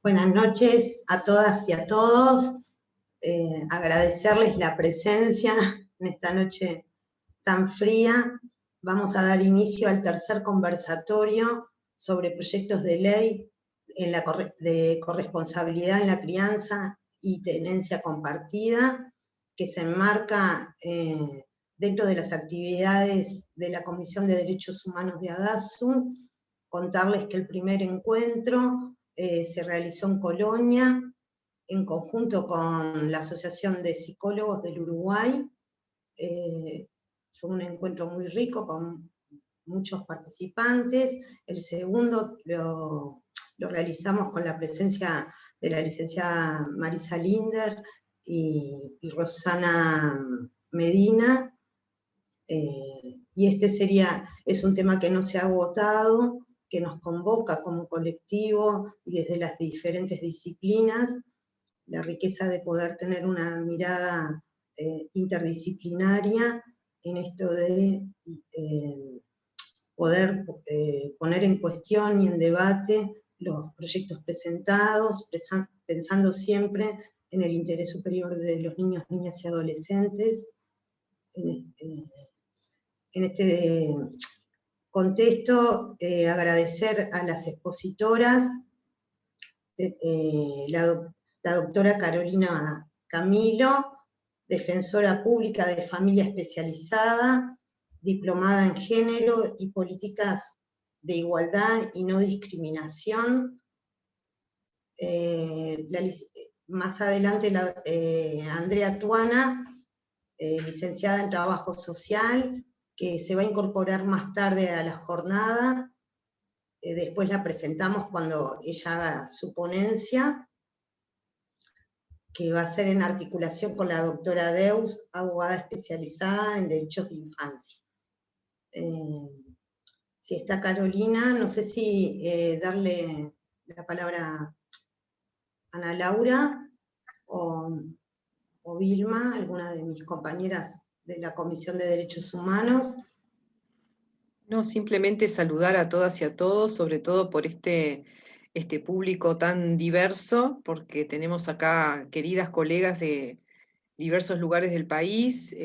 Buenas noches a todas y a todos. Agradecerles la presencia en esta noche tan fría. Vamos a dar inicio al tercer conversatorio sobre proyectos de ley de corresponsabilidad en la crianza y tenencia compartida, que se enmarca dentro de las actividades de la Comisión de Derechos Humanos de ADASU. Contarles que el primer encuentro se realizó en Colonia, en conjunto con la Asociación de Psicólogos del Uruguay. Fue un encuentro muy rico con muchos participantes. El segundo lo realizamos con la presencia de la licenciada Marisa Linder y Rosana Medina. Y es un tema que no se ha agotado, que nos convoca como colectivo y desde las diferentes disciplinas, la riqueza de poder tener una mirada interdisciplinaria en esto de poder poner en cuestión y en debate los proyectos presentados, pensando siempre en el interés superior de los niños, niñas y adolescentes. En este contexto, agradecer a las expositoras, la doctora Carolina Camilo, defensora pública de familia especializada, diplomada en género y políticas de igualdad y no discriminación. Más adelante Andrea Tuana, licenciada en Trabajo Social, que se va a incorporar más tarde a la jornada. Después la presentamos cuando ella haga su ponencia, que va a ser en articulación con la doctora Deus, abogada especializada en derechos de infancia. Si está Carolina, no sé si darle la palabra a Ana Laura o Vilma, alguna de mis compañeras de la Comisión de Derechos Humanos. No, simplemente saludar a todas y a todos, sobre todo por este público tan diverso, porque tenemos acá queridas colegas de diversos lugares del país,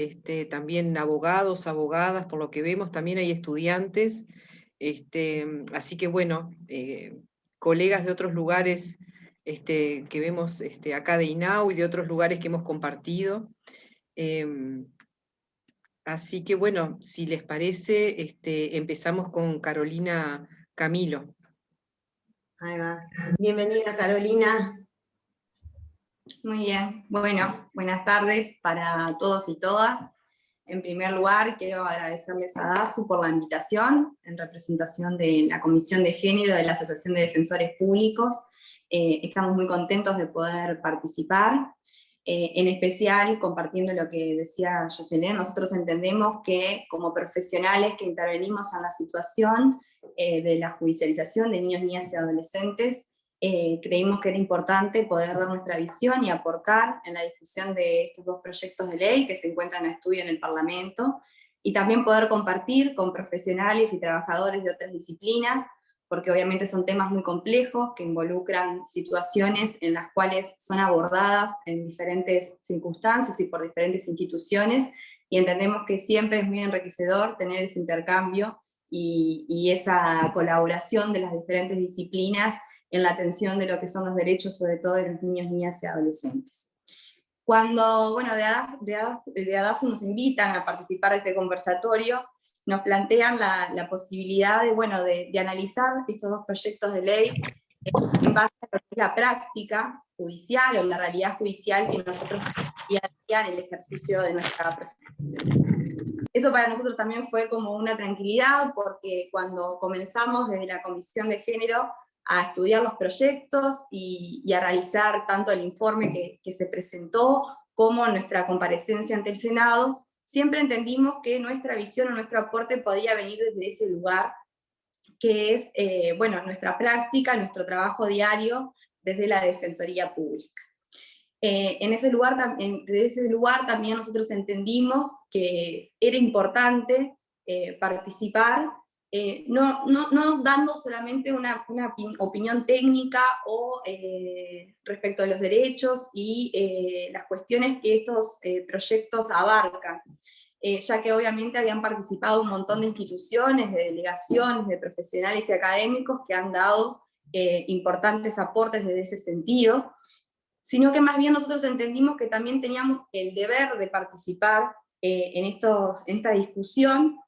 también abogados, abogadas, por lo que vemos, también hay estudiantes, así que bueno, colegas de otros lugares que vemos acá de INAU y de otros lugares que hemos compartido. Así que bueno, si les parece, empezamos con Carolina Camilo. Ahí va. Bienvenida, Carolina. Muy bien, bueno, buenas tardes para todos y todas. En primer lugar, quiero agradecerles a DASU por la invitación, en representación de la Comisión de Género de la Asociación de Defensores Públicos. Estamos muy contentos de poder participar. En especial, compartiendo lo que decía Jocelyn, nosotros entendemos que como profesionales que intervenimos en la situación de la judicialización de niños, niñas y adolescentes, creímos que era importante poder dar nuestra visión y aportar en la discusión de estos dos proyectos de ley que se encuentran a estudio en el Parlamento, y también poder compartir con profesionales y trabajadores de otras disciplinas, porque obviamente son temas muy complejos que involucran situaciones en las cuales son abordadas en diferentes circunstancias y por diferentes instituciones, y entendemos que siempre es muy enriquecedor tener ese intercambio y esa colaboración de las diferentes disciplinas en la atención de lo que son los derechos, sobre todo de los niños, niñas y adolescentes. Cuando, bueno, de ADASU nos invitan a participar de este conversatorio, nos plantean la posibilidad de, bueno, de analizar estos dos proyectos de ley en base a lo que es la práctica judicial o la realidad judicial que nosotros día a día en el ejercicio de nuestra profesión. Eso para nosotros también fue como una tranquilidad, porque cuando comenzamos desde la Comisión de Género a estudiar los proyectos y a realizar tanto el informe que se presentó como nuestra comparecencia ante el Senado, siempre entendimos que nuestra visión o nuestro aporte podía venir desde ese lugar, que es bueno, nuestra práctica, nuestro trabajo diario desde la Defensoría Pública. Desde ese lugar también nosotros entendimos que era importante participar no dando solamente una opinión técnica o respecto a los derechos y las cuestiones que estos proyectos abarcan, ya que obviamente habían participado un montón de instituciones, de delegaciones, de profesionales y académicos que han dado importantes aportes desde ese sentido, sino que más bien nosotros entendimos que también teníamos el deber de participar en esta discusión,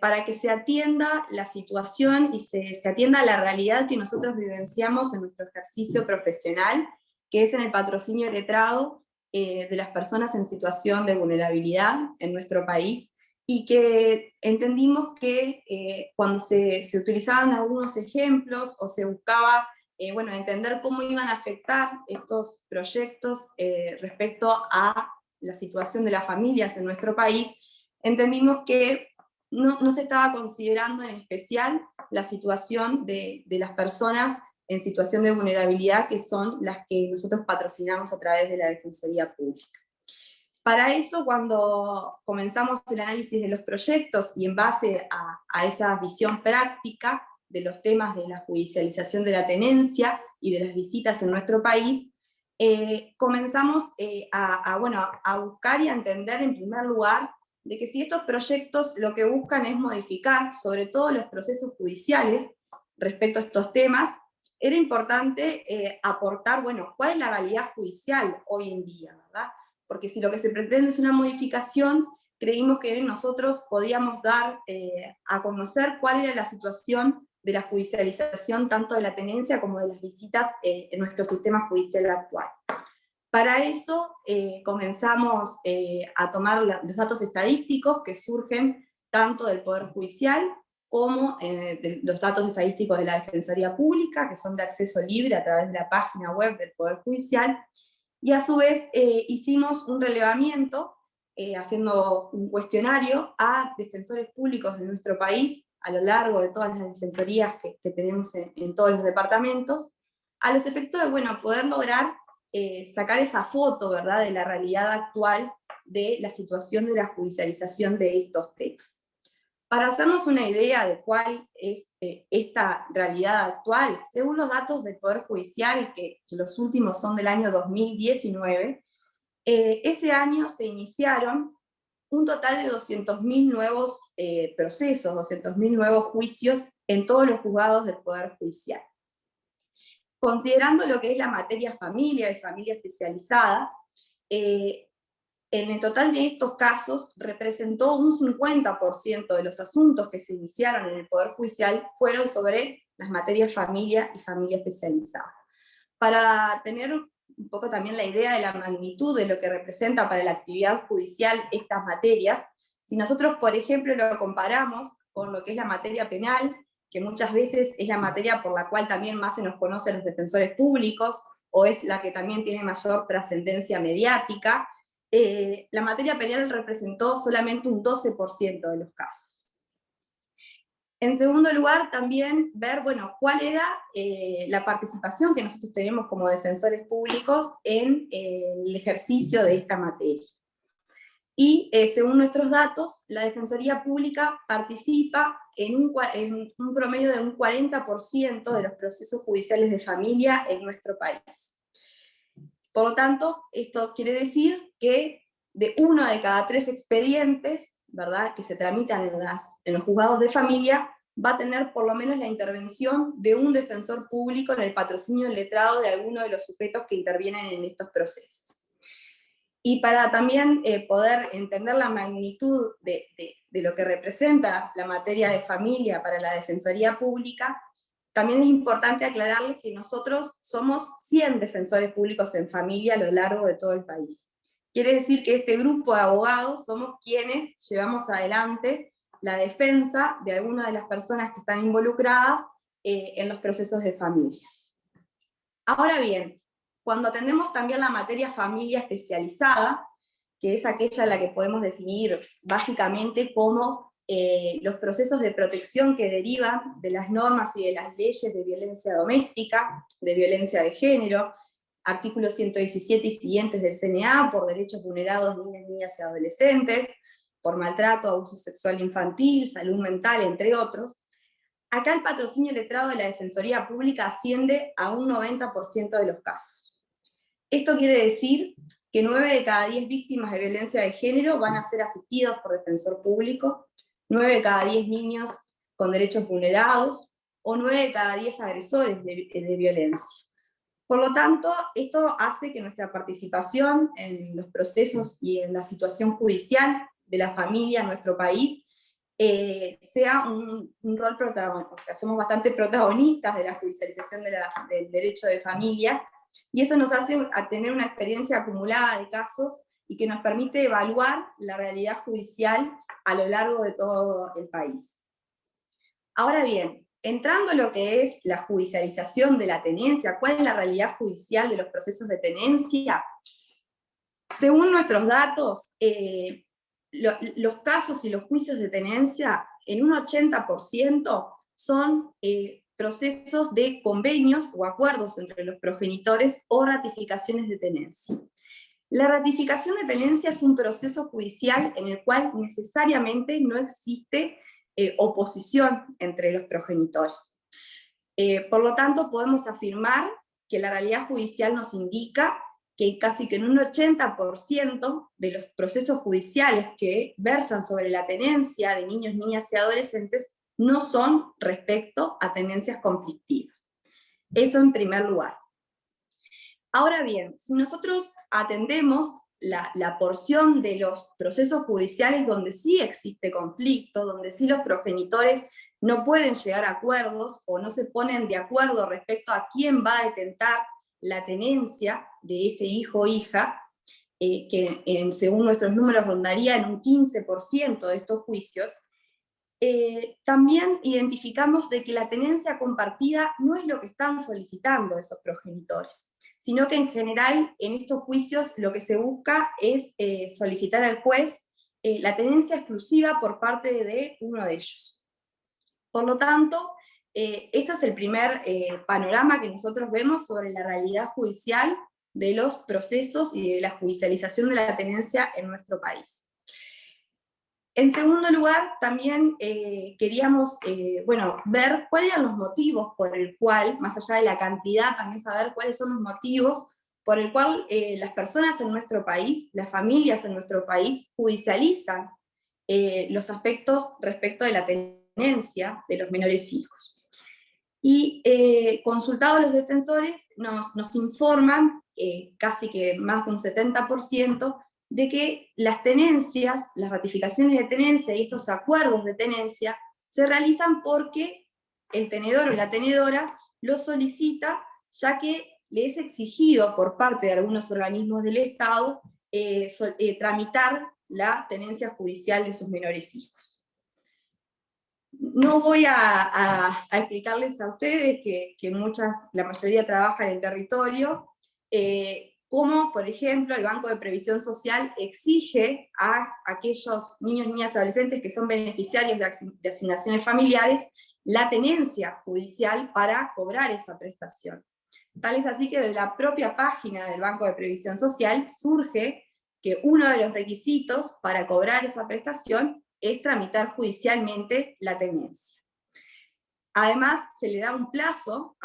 para que se atienda la situación y se atienda a la realidad que nosotros vivenciamos en nuestro ejercicio profesional, que es en el patrocinio letrado de las personas en situación de vulnerabilidad en nuestro país, y que entendimos que cuando se utilizaban algunos ejemplos o se buscaba entender cómo iban a afectar estos proyectos respecto a la situación de las familias en nuestro país, entendimos que no se estaba considerando en especial la situación de las personas en situación de vulnerabilidad, que son las que nosotros patrocinamos a través de la Defensoría Pública. Para eso, cuando comenzamos el análisis de los proyectos y en base a esa visión práctica de los temas de la judicialización de la tenencia y de las visitas en nuestro país, comenzamos a buscar y a entender en primer lugar de que si estos proyectos lo que buscan es modificar sobre todo los procesos judiciales respecto a estos temas, era importante aportar, cuál es la realidad judicial hoy en día, ¿verdad? Porque si lo que se pretende es una modificación, creímos que nosotros podíamos dar a conocer cuál era la situación de la judicialización tanto de la tenencia como de las visitas en nuestro sistema judicial actual. Para eso comenzamos a tomar los datos estadísticos que surgen tanto del Poder Judicial como de los datos estadísticos de la Defensoría Pública, que son de acceso libre a través de la página web del Poder Judicial, y a su vez hicimos un relevamiento haciendo un cuestionario a defensores públicos de nuestro país a lo largo de todas las defensorías que tenemos en todos los departamentos, a los efectos de poder lograr sacar esa foto, ¿verdad?, de la realidad actual de la situación de la judicialización de estos temas. Para hacernos una idea de cuál es esta realidad actual, según los datos del Poder Judicial, que los últimos son del año 2019, ese año se iniciaron un total de 200.000 nuevos procesos, 200.000 nuevos juicios en todos los juzgados del Poder Judicial. Considerando lo que es la materia familia y familia especializada, en el total de estos casos representó un 50% de los asuntos que se iniciaron en el Poder Judicial fueron sobre las materias familia y familia especializada. Para tener un poco también la idea de la magnitud de lo que representa para la actividad judicial estas materias, si nosotros, por ejemplo, lo comparamos con lo que es la materia penal, que muchas veces es la materia por la cual también más se nos conoce a los defensores públicos, o es la que también tiene mayor trascendencia mediática, la materia penal representó solamente un 12% de los casos. En segundo lugar, también ver, cuál era la participación que nosotros tenemos como defensores públicos en el ejercicio de esta materia. Y según nuestros datos, la Defensoría Pública participa en un promedio de un 40% de los procesos judiciales de familia en nuestro país. Por lo tanto, esto quiere decir que de 1 de cada 3 expedientes, ¿verdad?, que se tramitan en los juzgados de familia, va a tener por lo menos la intervención de un defensor público en el patrocinio letrado de alguno de los sujetos que intervienen en estos procesos. Y para también poder entender la magnitud de lo que representa la materia de familia para la Defensoría Pública, también es importante aclararles que nosotros somos 100 defensores públicos en familia a lo largo de todo el país. Quiere decir que este grupo de abogados somos quienes llevamos adelante la defensa de algunas de las personas que están involucradas en los procesos de familia. Ahora bien, cuando atendemos también la materia familia especializada, que es aquella en la que podemos definir básicamente como los procesos de protección que derivan de las normas y de las leyes de violencia doméstica, de violencia de género, artículos 117 y siguientes del CNA por derechos vulnerados de niñas y adolescentes, por maltrato, abuso sexual infantil, salud mental, entre otros. Acá el patrocinio letrado de la Defensoría Pública asciende a un 90% de los casos. Esto quiere decir que 9 de cada 10 víctimas de violencia de género van a ser asistidos por defensor público, 9 de cada 10 niños con derechos vulnerados, o 9 de cada 10 agresores de violencia. Por lo tanto, esto hace que nuestra participación en los procesos y en la situación judicial de la familia en nuestro país sea un rol protagonista. O sea, somos bastante protagonistas de la judicialización del derecho de familia, y eso nos hace tener una experiencia acumulada de casos y que nos permite evaluar la realidad judicial a lo largo de todo el país. Ahora bien, entrando en lo que es la judicialización de la tenencia, ¿cuál es la realidad judicial de los procesos de tenencia? Según nuestros datos, los casos y los juicios de tenencia, en un 80% son procesos de convenios o acuerdos entre los progenitores o ratificaciones de tenencia. La ratificación de tenencia es un proceso judicial en el cual necesariamente no existe oposición entre los progenitores. Por lo tanto, podemos afirmar que la realidad judicial nos indica que casi que en un 80% de los procesos judiciales que versan sobre la tenencia de niños, niñas y adolescentes no son respecto a tenencias conflictivas. Eso en primer lugar. Ahora bien, si nosotros atendemos la porción de los procesos judiciales donde sí existe conflicto, donde sí los progenitores no pueden llegar a acuerdos o no se ponen de acuerdo respecto a quién va a detentar la tenencia de ese hijo o hija, que según nuestros números rondaría en un 15% de estos juicios, también identificamos de que la tenencia compartida no es lo que están solicitando esos progenitores, sino que en general en estos juicios lo que se busca es solicitar al juez la tenencia exclusiva por parte de uno de ellos. Por lo tanto, este es el primer panorama que nosotros vemos sobre la realidad judicial de los procesos y de la judicialización de la tenencia en nuestro país. En segundo lugar, también queríamos ver cuáles eran los motivos por el cual, más allá de la cantidad, también saber cuáles son los motivos por el cual las personas en nuestro país, las familias en nuestro país, judicializan los aspectos respecto de la tenencia de los menores hijos. Y consultados los defensores, nos informan, casi que más de un 70%, de que las tenencias, las ratificaciones de tenencia y estos acuerdos de tenencia se realizan porque el tenedor o la tenedora lo solicita, ya que le es exigido por parte de algunos organismos del Estado tramitar la tenencia judicial de sus menores hijos. No voy a explicarles a ustedes que la mayoría trabaja en el territorio, cómo, por ejemplo, el Banco de Previsión Social exige a aquellos niños, niñas y adolescentes que son beneficiarios de asignaciones familiares la tenencia judicial para cobrar esa prestación. Tal es así que de la propia página del Banco de Previsión Social surge que uno de los requisitos para cobrar esa prestación es tramitar judicialmente la tenencia. Además, se le da un plazo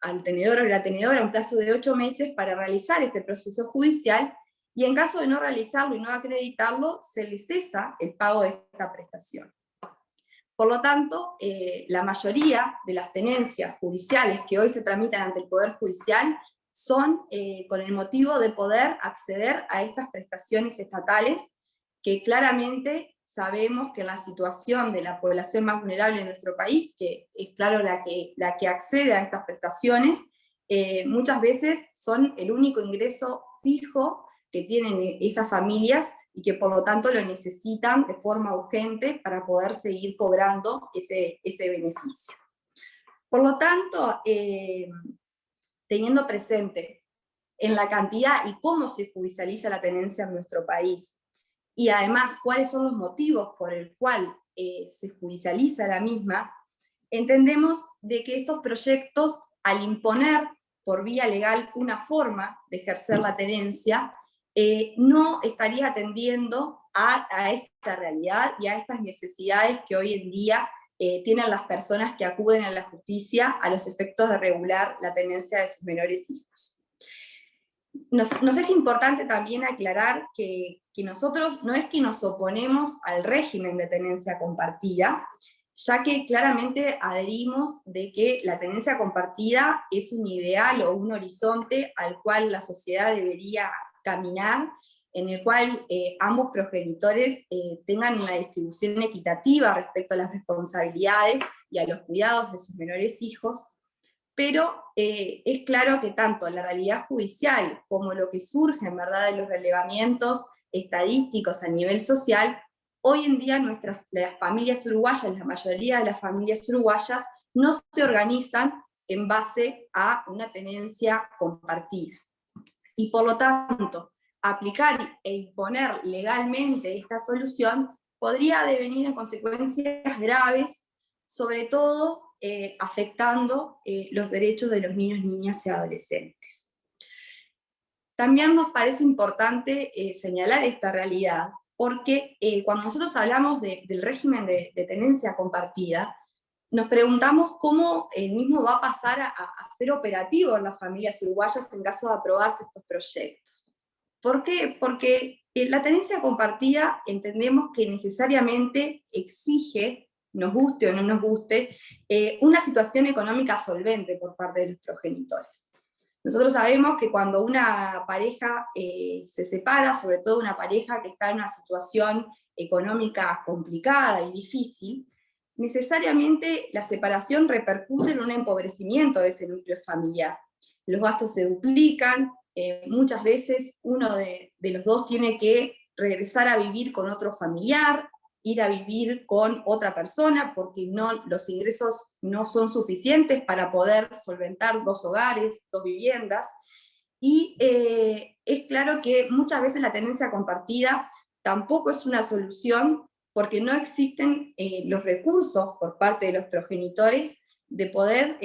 al tenedor o la tenedora, un plazo de 8 meses para realizar este proceso judicial, y en caso de no realizarlo y no acreditarlo, se le cesa el pago de esta prestación. Por lo tanto, la mayoría de las tenencias judiciales que hoy se tramitan ante el Poder Judicial son con el motivo de poder acceder a estas prestaciones estatales, que claramente sabemos que en la situación de la población más vulnerable en nuestro país, que es claro la que accede a estas prestaciones, muchas veces son el único ingreso fijo que tienen esas familias y que por lo tanto lo necesitan de forma urgente para poder seguir cobrando ese beneficio. Por lo tanto, teniendo presente en la cantidad y cómo se judicializa la tenencia en nuestro país, y además cuáles son los motivos por el cual se judicializa la misma, entendemos de que estos proyectos, al imponer por vía legal una forma de ejercer la tenencia, no estaría atendiendo a esta realidad y a estas necesidades que hoy en día tienen las personas que acuden a la justicia a los efectos de regular la tenencia de sus menores hijos. Nos es importante también aclarar que nosotros no es que nos oponemos al régimen de tenencia compartida, ya que claramente adherimos de que la tenencia compartida es un ideal o un horizonte al cual la sociedad debería caminar, en el cual ambos progenitores tengan una distribución equitativa respecto a las responsabilidades y a los cuidados de sus menores hijos, pero es claro que tanto la realidad judicial como lo que surge en verdad de los relevamientos estadísticos a nivel social, hoy en día las familias uruguayas, la mayoría de las familias uruguayas, no se organizan en base a una tenencia compartida. Y por lo tanto, aplicar e imponer legalmente esta solución podría devenir en consecuencias graves, sobre todo afectando los derechos de los niños, niñas y adolescentes. También nos parece importante señalar esta realidad, porque cuando nosotros hablamos del régimen de tenencia compartida, nos preguntamos cómo el mismo va a pasar a ser operativo en las familias uruguayas en caso de aprobarse estos proyectos. ¿Por qué? Porque la tenencia compartida entendemos que necesariamente exige, nos guste o no nos guste, una situación económica solvente por parte de los progenitores. Nosotros sabemos que cuando una pareja se separa, sobre todo una pareja que está en una situación económica complicada y difícil, necesariamente la separación repercute en un empobrecimiento de ese núcleo familiar. Los gastos se duplican, muchas veces uno de los dos tiene que regresar a vivir con otro familiar, ir a vivir con otra persona, porque los ingresos no son suficientes para poder solventar 2 hogares, 2 viviendas, y es claro que muchas veces la tenencia compartida tampoco es una solución, porque no existen los recursos por parte de los progenitores de poder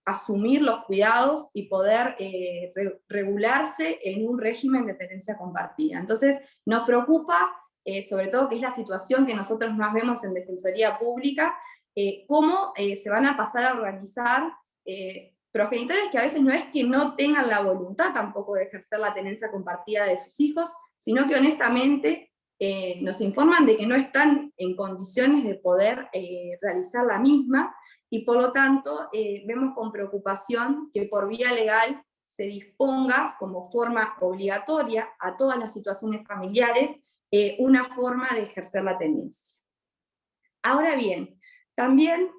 asumir los cuidados y poder regularse en un régimen de tenencia compartida. Entonces nos preocupa, sobre todo que es la situación que nosotros más vemos en Defensoría Pública, cómo se van a pasar a organizar progenitores que a veces no es que no tengan la voluntad tampoco de ejercer la tenencia compartida de sus hijos, sino que honestamente nos informan de que no están en condiciones de poder realizar la misma, y por lo tanto vemos con preocupación que por vía legal se disponga como forma obligatoria a todas las situaciones familiares una forma de ejercer la tenencia. Ahora bien, también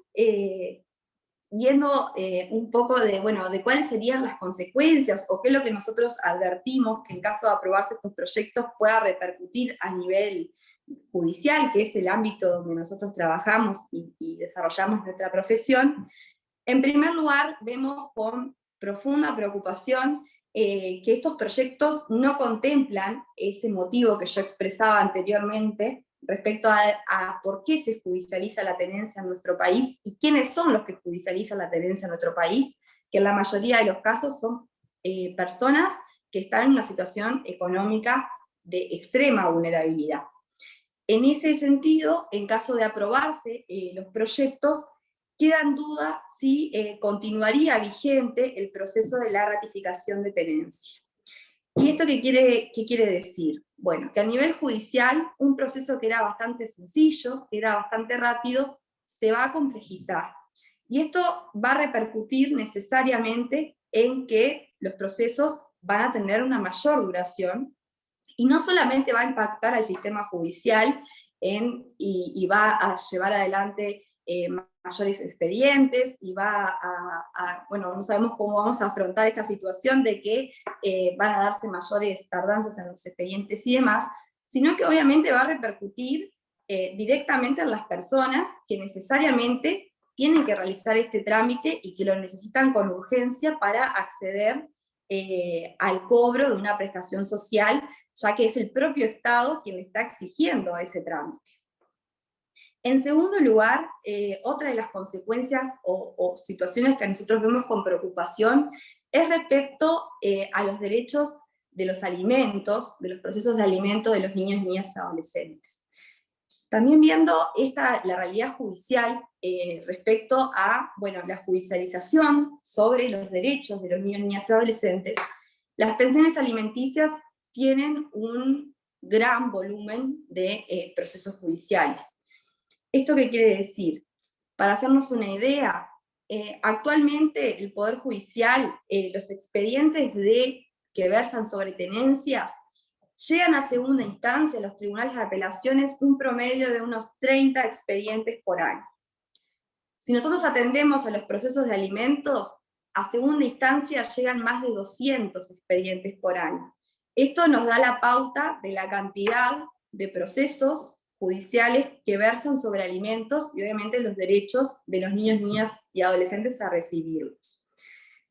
viendo un poco de cuáles serían las consecuencias, o qué es lo que nosotros advertimos que en caso de aprobarse estos proyectos pueda repercutir a nivel judicial, que es el ámbito donde nosotros trabajamos y desarrollamos nuestra profesión. En primer lugar, vemos con profunda preocupación que estos proyectos no contemplan ese motivo que yo expresaba anteriormente respecto a por qué se judicializa la tenencia en nuestro país y quiénes son los que judicializan la tenencia en nuestro país, que en la mayoría de los casos son personas que están en una situación económica de extrema vulnerabilidad. En ese sentido, en caso de aprobarse los proyectos, queda en duda si continuaría vigente el proceso de la ratificación de tenencia. ¿Y esto qué quiere decir? Bueno, que a nivel judicial, un proceso que era bastante sencillo, que era bastante rápido, se va a complejizar. Y esto va a repercutir necesariamente en que los procesos van a tener una mayor duración, y no solamente va a impactar al sistema judicial y va a llevar adelante mayores expedientes, y bueno, no sabemos cómo vamos a afrontar esta situación de que van a darse mayores tardanzas en los expedientes y demás, sino que obviamente va a repercutir directamente en las personas que necesariamente tienen que realizar este trámite y que lo necesitan con urgencia para acceder al cobro de una prestación social, ya que es el propio Estado quien le está exigiendo ese trámite. En segundo lugar, otra de las consecuencias o situaciones que nosotros vemos con preocupación es respecto a los derechos de los alimentos, de los procesos de alimento de los niños, niñas y adolescentes. También viendo la realidad judicial respecto a la judicialización sobre los derechos de los niños, niñas y adolescentes, las pensiones alimenticias tienen un gran volumen de procesos judiciales. ¿Esto qué quiere decir? Para hacernos una idea, actualmente el Poder Judicial, los expedientes que versan sobre tenencias, llegan a segunda instancia, los tribunales de apelaciones, un promedio de unos 30 expedientes por año. Si nosotros atendemos a los procesos de alimentos, a segunda instancia llegan más de 200 expedientes por año. Esto nos da la pauta de la cantidad de procesos judiciales que versan sobre alimentos y obviamente los derechos de los niños, niñas y adolescentes a recibirlos.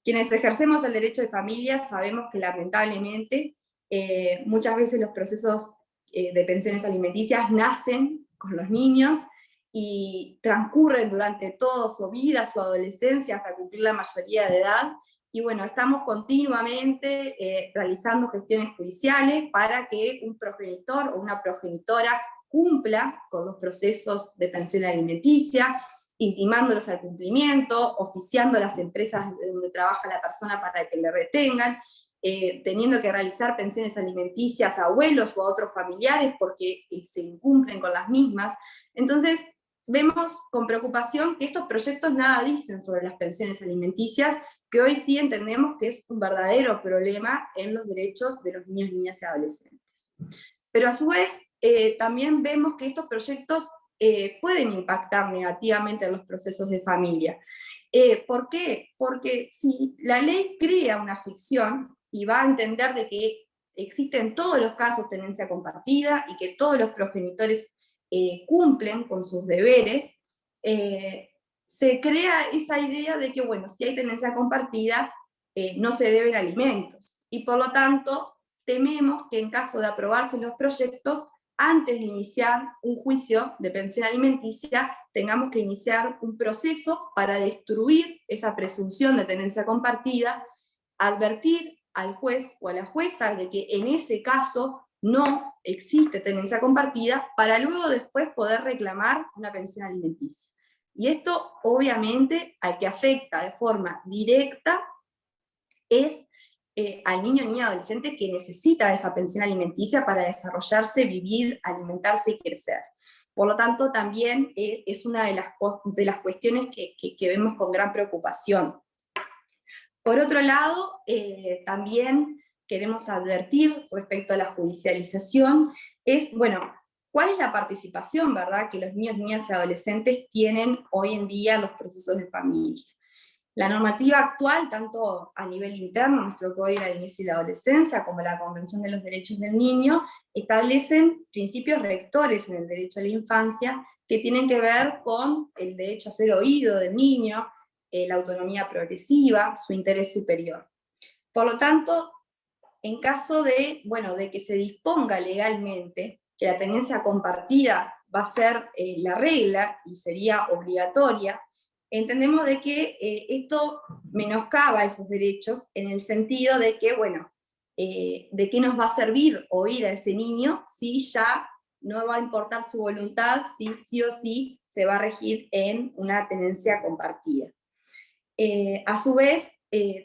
Quienes ejercemos el derecho de familia sabemos que lamentablemente muchas veces los procesos de pensiones alimenticias nacen con los niños y transcurren durante toda su vida, su adolescencia, hasta cumplir la mayoría de edad, y estamos continuamente realizando gestiones judiciales para que un progenitor o una progenitora cumpla con los procesos de pensión alimenticia, intimándolos al cumplimiento, oficiando a las empresas donde trabaja la persona para que le retengan, teniendo que realizar pensiones alimenticias a abuelos o a otros familiares porque se incumplen con las mismas. Entonces, vemos con preocupación que estos proyectos nada dicen sobre las pensiones alimenticias, que hoy sí entendemos que es un verdadero problema en los derechos de los niños, niñas y adolescentes. Pero a su vez, también vemos que estos proyectos pueden impactar negativamente en los procesos de familia. ¿Por qué? Porque si la ley crea una ficción y va a entender de que existen en todos los casos tenencia compartida y que todos los progenitores cumplen con sus deberes, se crea esa idea de que, si hay tenencia compartida, no se deben alimentos. Y por lo tanto, tememos que en caso de aprobarse los proyectos, antes de iniciar un juicio de pensión alimenticia, tengamos que iniciar un proceso para destruir esa presunción de tenencia compartida, advertir al juez o a la jueza de que en ese caso no existe tenencia compartida, para luego después poder reclamar una pensión alimenticia. Y esto, obviamente, al que afecta de forma directa es al niño, niña, adolescente que necesita esa pensión alimenticia para desarrollarse, vivir, alimentarse y crecer. Por lo tanto, también es una de las cuestiones que vemos con gran preocupación. Por otro lado, también queremos advertir respecto a la judicialización, ¿cuál es la participación, verdad, que los niños, niñas y adolescentes tienen hoy en día en los procesos de familia? La normativa actual, tanto a nivel interno, nuestro Código de la Niñez y la Adolescencia, como la Convención de los Derechos del Niño, establecen principios rectores en el derecho a la infancia que tienen que ver con el derecho a ser oído del niño, la autonomía progresiva, su interés superior. Por lo tanto, en caso de que se disponga legalmente que la tenencia compartida va a ser la regla y sería obligatoria, entendemos de que esto menoscaba esos derechos en el sentido de que, ¿de qué nos va a servir oír a ese niño si ya no va a importar su voluntad, si sí o sí se va a regir en una tenencia compartida? A su vez,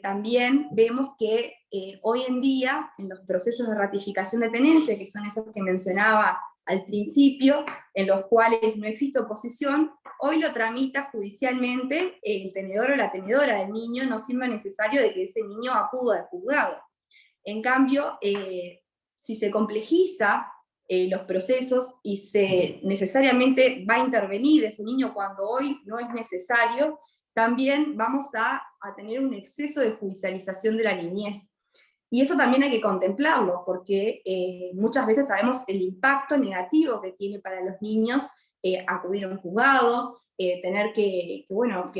también vemos que hoy en día, en los procesos de ratificación de tenencia, que son esos que mencionaba al principio, en los cuales no existe oposición, hoy lo tramita judicialmente el tenedor o la tenedora del niño, no siendo necesario de que ese niño acuda al juzgado. En cambio, si se complejiza los procesos y se necesariamente va a intervenir ese niño cuando hoy no es necesario, también vamos a tener un exceso de judicialización de la niñez. Y eso también hay que contemplarlo, porque muchas veces sabemos el impacto negativo que tiene para los niños acudir a un juzgado, tener que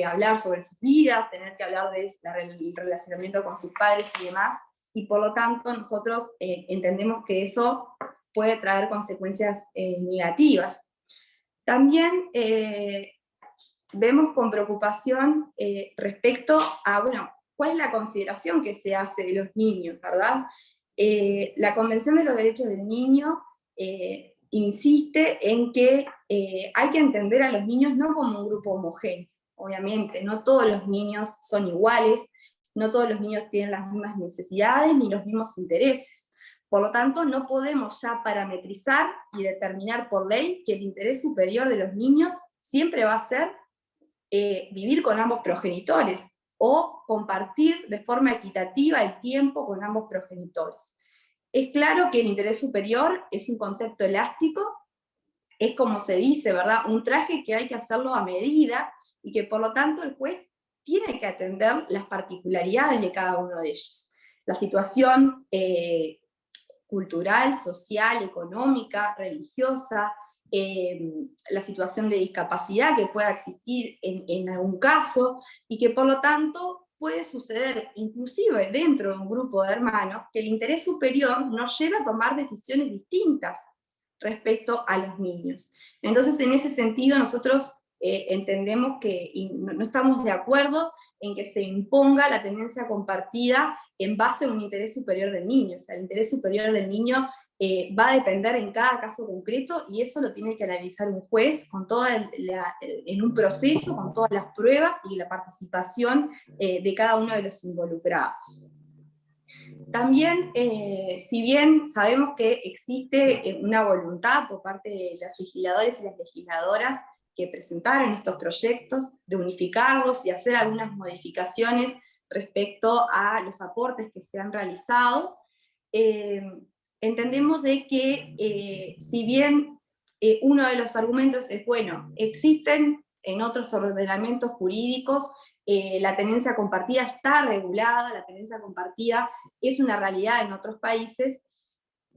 hablar sobre sus vidas, tener que hablar del relacionamiento con sus padres y demás, y por lo tanto nosotros entendemos que eso puede traer consecuencias negativas. También vemos con preocupación respecto a, ¿cuál es la consideración que se hace de los niños, verdad? La Convención de los Derechos del Niño insiste en que hay que entender a los niños no como un grupo homogéneo, obviamente, no todos los niños son iguales, no todos los niños tienen las mismas necesidades ni los mismos intereses. Por lo tanto, no podemos ya parametrizar y determinar por ley que el interés superior de los niños siempre va a ser vivir con ambos progenitores, o compartir de forma equitativa el tiempo con ambos progenitores. Es claro que el interés superior es un concepto elástico, es como se dice, ¿verdad? Un traje que hay que hacerlo a medida, y que por lo tanto el juez tiene que atender las particularidades de cada uno de ellos. La situación cultural, social, económica, religiosa, la situación de discapacidad que pueda existir en algún caso, y que por lo tanto puede suceder, inclusive dentro de un grupo de hermanos, que el interés superior nos lleve a tomar decisiones distintas respecto a los niños. Entonces, en ese sentido, nosotros entendemos que no estamos de acuerdo en que se imponga la tenencia compartida en base a un interés superior del niño. O sea, el interés superior del niño va a depender en cada caso concreto, y eso lo tiene que analizar un juez con en un proceso, con todas las pruebas y la participación de cada uno de los involucrados. También, si bien sabemos que existe una voluntad por parte de los legisladores y las legisladoras que presentaron estos proyectos de unificarlos y hacer algunas modificaciones respecto a los aportes que se han realizado, entendemos de que si bien uno de los argumentos es, bueno, existen en otros ordenamientos jurídicos, la tenencia compartida está regulada, la tenencia compartida es una realidad en otros países,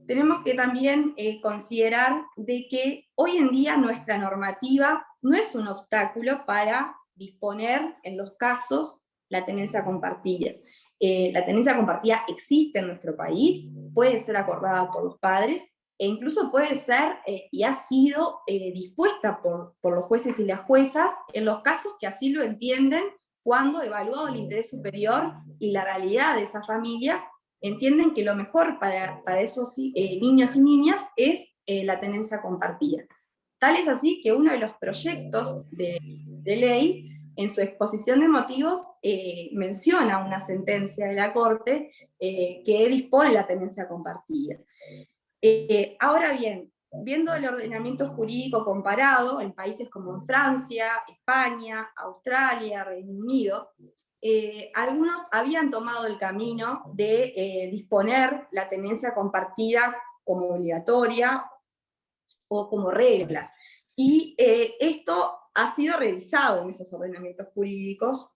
tenemos que también considerar de que hoy en día nuestra normativa no es un obstáculo para disponer en los casos la tenencia compartida. La tenencia compartida existe en nuestro país, puede ser acordada por los padres, e incluso puede ser y ha sido dispuesta por los jueces y las juezas en los casos que así lo entienden, cuando, evaluado el interés superior y la realidad de esa familia, entienden que lo mejor para esos niños y niñas es la tenencia compartida. Tal es así que uno de los proyectos de ley, en su exposición de motivos, menciona una sentencia de la Corte que dispone la tenencia compartida. Ahora bien, viendo el ordenamiento jurídico comparado en países como Francia, España, Australia, Reino Unido, algunos habían tomado el camino de disponer la tenencia compartida como obligatoria o como regla. Y esto ha sido revisado en esos ordenamientos jurídicos,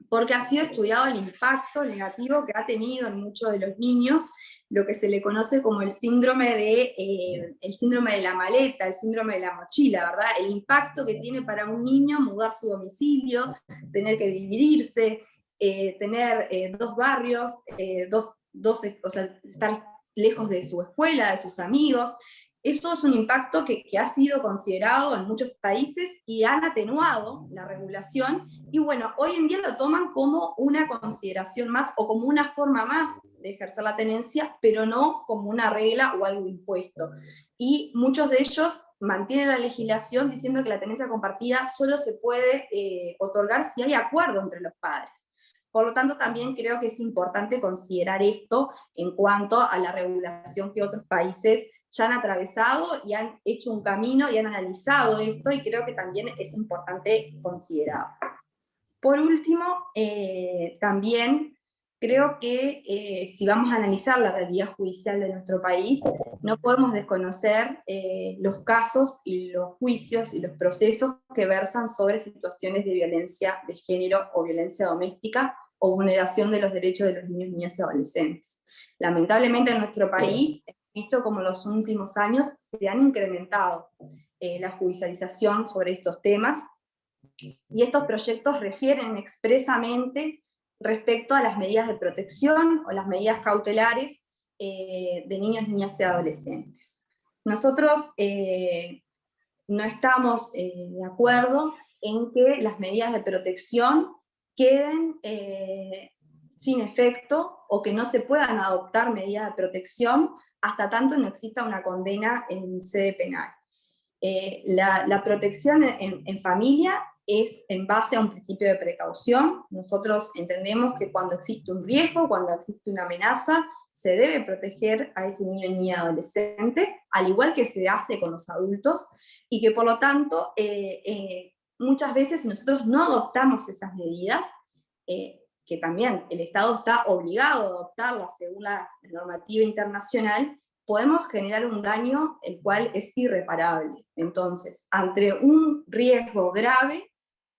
porque ha sido estudiado el impacto negativo que ha tenido en muchos de los niños, lo que se le conoce como el síndrome de la maleta, el síndrome de la mochila, ¿verdad? El impacto que tiene para un niño mudar su domicilio, tener que dividirse, tener dos barrios, o sea, estar lejos de su escuela, de sus amigos. Eso es un impacto que ha sido considerado en muchos países y han atenuado la regulación, y bueno, hoy en día lo toman como una consideración más o como una forma más de ejercer la tenencia, pero no como una regla o algo impuesto. Y muchos de ellos mantienen la legislación diciendo que la tenencia compartida solo se puede otorgar si hay acuerdo entre los padres. Por lo tanto, también creo que es importante considerar esto en cuanto a la regulación que otros países ya han atravesado y han hecho un camino y han analizado esto, y creo que también es importante considerarlo. Por último, también creo que si vamos a analizar la realidad judicial de nuestro país, no podemos desconocer los casos y los juicios y los procesos que versan sobre situaciones de violencia de género o violencia doméstica o vulneración de los derechos de los niños, niñas y adolescentes. Lamentablemente en nuestro país, visto como en los últimos años se han incrementado la judicialización sobre estos temas, y estos proyectos refieren expresamente respecto a las medidas de protección o las medidas cautelares de niños, niñas y adolescentes. Nosotros no estamos de acuerdo en que las medidas de protección queden sin efecto o que no se puedan adoptar medidas de protección hasta tanto no exista una condena en sede penal. La protección en familia es en base a un principio de precaución. Nosotros entendemos que cuando existe un riesgo, cuando existe una amenaza, se debe proteger a ese niño, niña, adolescente, al igual que se hace con los adultos, y que por lo tanto, muchas veces si nosotros no adoptamos esas medidas, que también el Estado está obligado a adoptarlas según la normativa internacional, podemos generar un daño el cual es irreparable. Entonces, ante un riesgo grave,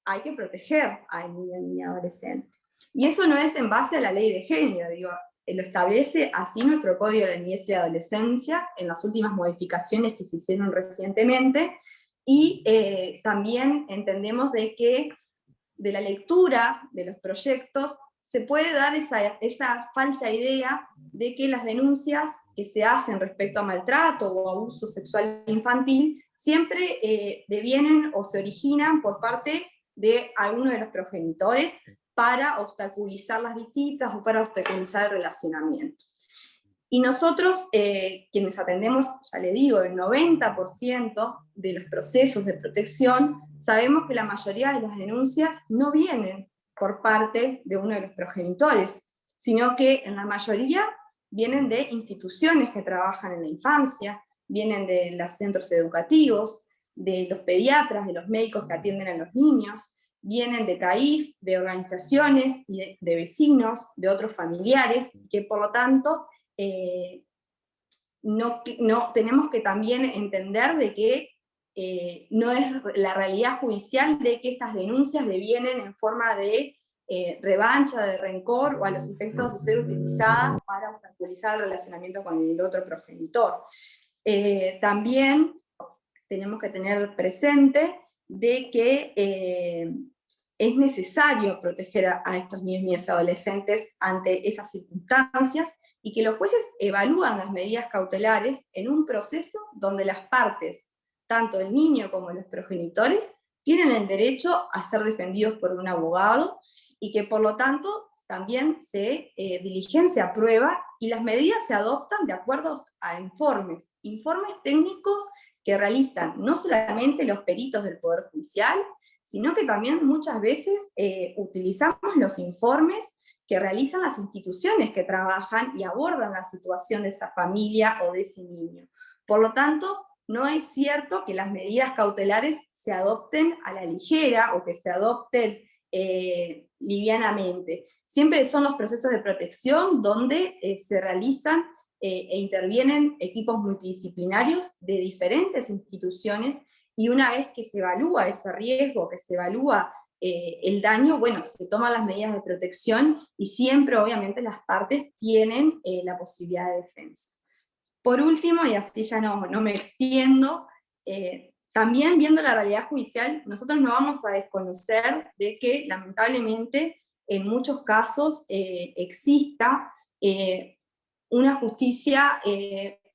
hay que proteger al niño, niña, adolescente. Y eso no es en base a la ley de género, digo, lo establece así nuestro Código de la Niñez y la Adolescencia en las últimas modificaciones que se hicieron recientemente, y también entendemos de que de la lectura de los proyectos se puede dar esa falsa idea de que las denuncias que se hacen respecto a maltrato o abuso sexual infantil siempre devienen o se originan por parte de alguno de los progenitores para obstaculizar las visitas o para obstaculizar el relacionamiento. Y nosotros, quienes atendemos, ya le digo, el 90% de los procesos de protección, sabemos que la mayoría de las denuncias no vienen por parte de uno de los progenitores, sino que en la mayoría vienen de instituciones que trabajan en la infancia, vienen de los centros educativos, de los pediatras, de los médicos que atienden a los niños, vienen de CAIF, de organizaciones, de vecinos, de otros familiares, que por lo tanto tenemos que también entender de que no es la realidad judicial de que estas denuncias devienen en forma de revancha, de rencor, o a los efectos de ser utilizadas para obstaculizar el relacionamiento con el otro progenitor. También tenemos que tener presente de que es necesario proteger a estos niños y niñas adolescentes ante esas circunstancias, y que los jueces evalúan las medidas cautelares en un proceso donde las partes, tanto el niño como los progenitores, tienen el derecho a ser defendidos por un abogado, y que por lo tanto también se diligencia prueba y las medidas se adoptan de acuerdo a informes técnicos que realizan no solamente los peritos del Poder Judicial, sino que también muchas veces utilizamos los informes que realizan las instituciones que trabajan y abordan la situación de esa familia o de ese niño. Por lo tanto, no es cierto que las medidas cautelares se adopten a la ligera o que se adopten livianamente. Siempre son los procesos de protección donde se realizan e intervienen equipos multidisciplinarios de diferentes instituciones, y una vez que se evalúa ese riesgo, que se evalúa el daño, bueno, se toman las medidas de protección, y siempre obviamente las partes tienen la posibilidad de defensa. Por último, y así ya no me extiendo, también viendo la realidad judicial, nosotros no vamos a desconocer de que lamentablemente en muchos casos exista una justicia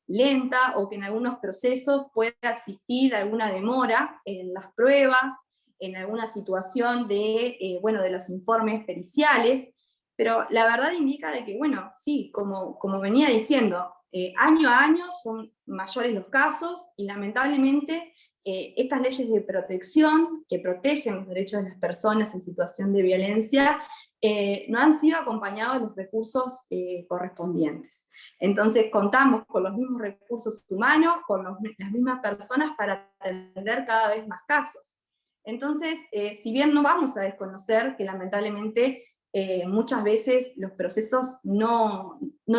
lenta, o que en algunos procesos pueda existir alguna demora en las pruebas, en alguna situación de los informes periciales, pero la verdad indica de que, bueno, sí, como venía diciendo, año a año son mayores los casos, y lamentablemente estas leyes de protección que protegen los derechos de las personas en situación de violencia no han sido acompañados de los recursos correspondientes. Entonces contamos con los mismos recursos humanos, con las mismas personas para atender cada vez más casos. Entonces, si bien no vamos a desconocer que lamentablemente muchas veces los procesos no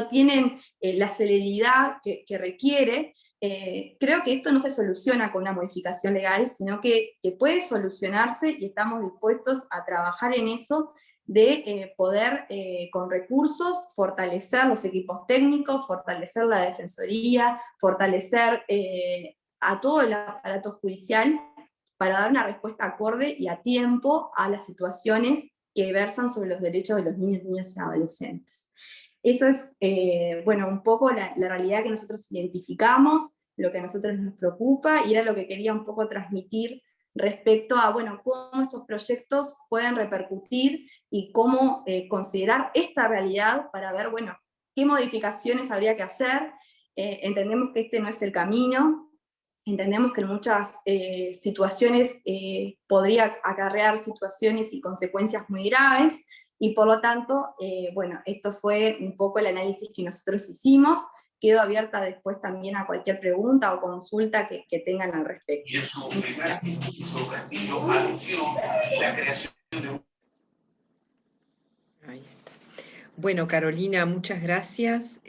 tienen la celeridad que requiere, creo que esto no se soluciona con una modificación legal, sino que puede solucionarse, y estamos dispuestos a trabajar en eso, de poder con recursos fortalecer los equipos técnicos, fortalecer la defensoría, fortalecer a todo el aparato judicial para dar una respuesta acorde y a tiempo a las situaciones que versan sobre los derechos de los niños, niñas y adolescentes. Eso es, un poco la realidad que nosotros identificamos, lo que a nosotros nos preocupa, y era lo que quería un poco transmitir respecto a, cómo estos proyectos pueden repercutir y cómo considerar esta realidad para ver, bueno, qué modificaciones habría que hacer. Entendemos que este no es el camino, entendemos que en muchas situaciones podría acarrear situaciones y consecuencias muy graves, y por lo tanto, bueno, esto fue un poco el análisis que nosotros hicimos. Quedo abierta después también a cualquier pregunta o consulta que tengan al respecto. Y en su primer piso, Castillo anunció la creación de un... Ahí está. Bueno, Carolina, muchas gracias.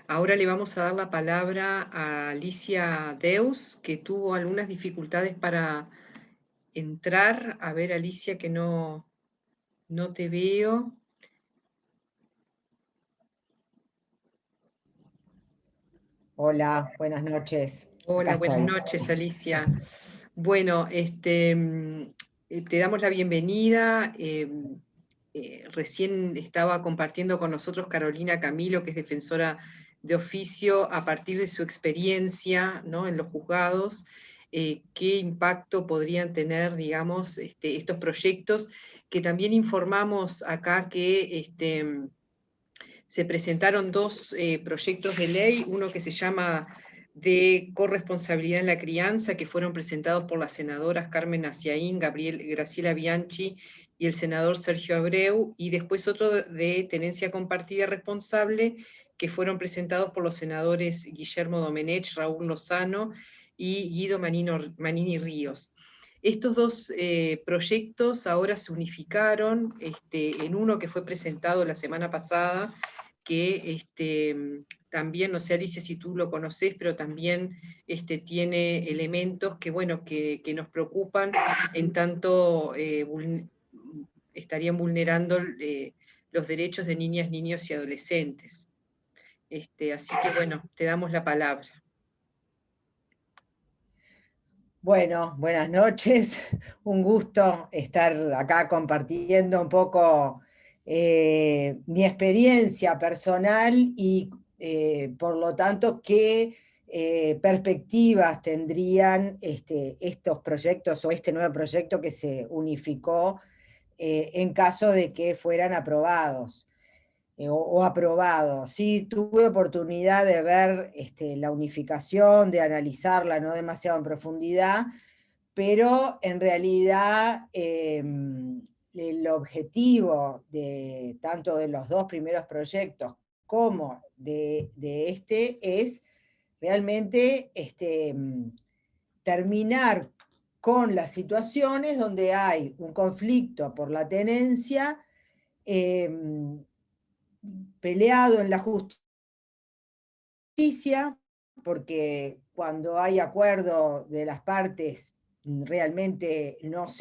Ahora le vamos a dar la palabra a Alicia Deus, que tuvo algunas dificultades para entrar. A ver, Alicia, que no te veo. Hola, buenas noches. Hola, Acá buenas estoy. noches, Alicia. Bueno, te damos la bienvenida. Recién estaba compartiendo con nosotros Carolina Camilo, que es defensora de oficio, a partir de su experiencia, ¿no?, en los juzgados, qué impacto podrían tener, digamos, estos proyectos, que también informamos acá que se presentaron dos proyectos de ley, uno que se llama de corresponsabilidad en la crianza, que fueron presentados por las senadoras Carmen Aciaín, Graciela Bianchi y el senador Sergio Abreu, y después otro de tenencia compartida responsable, que fueron presentados por los senadores Guillermo Domenech, Raúl Lozano y Guido Manini Ríos. Estos dos proyectos ahora se unificaron en uno que fue presentado la semana pasada, que también, no sé, Alicia, si tú lo conocés, pero también tiene elementos que, bueno, que nos preocupan, en tanto estarían vulnerando los derechos de niñas, niños y adolescentes. Así que, bueno, te damos la palabra. Bueno, buenas noches. Un gusto estar acá compartiendo un poco mi experiencia personal y por lo tanto qué perspectivas tendrían estos proyectos o este nuevo proyecto que se unificó en caso de que fueran aprobados. O aprobado. Sí, tuve oportunidad de ver la unificación, de analizarla no demasiado en profundidad, pero en realidad el objetivo de tanto de los dos primeros proyectos como de este es realmente terminar con las situaciones donde hay un conflicto por la tenencia peleado en la justicia, porque cuando hay acuerdo de las partes, realmente los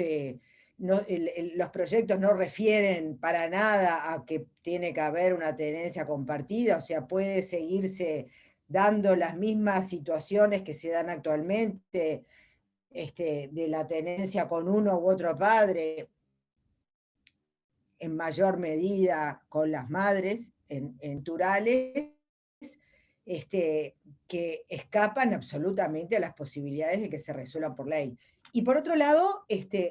proyectos no refieren para nada a que tiene que haber una tenencia compartida, o sea, puede seguirse dando las mismas situaciones que se dan actualmente, de la tenencia con uno u otro padre, en mayor medida con las madres naturales, que escapan absolutamente a las posibilidades de que se resuelvan por ley. Y por otro lado,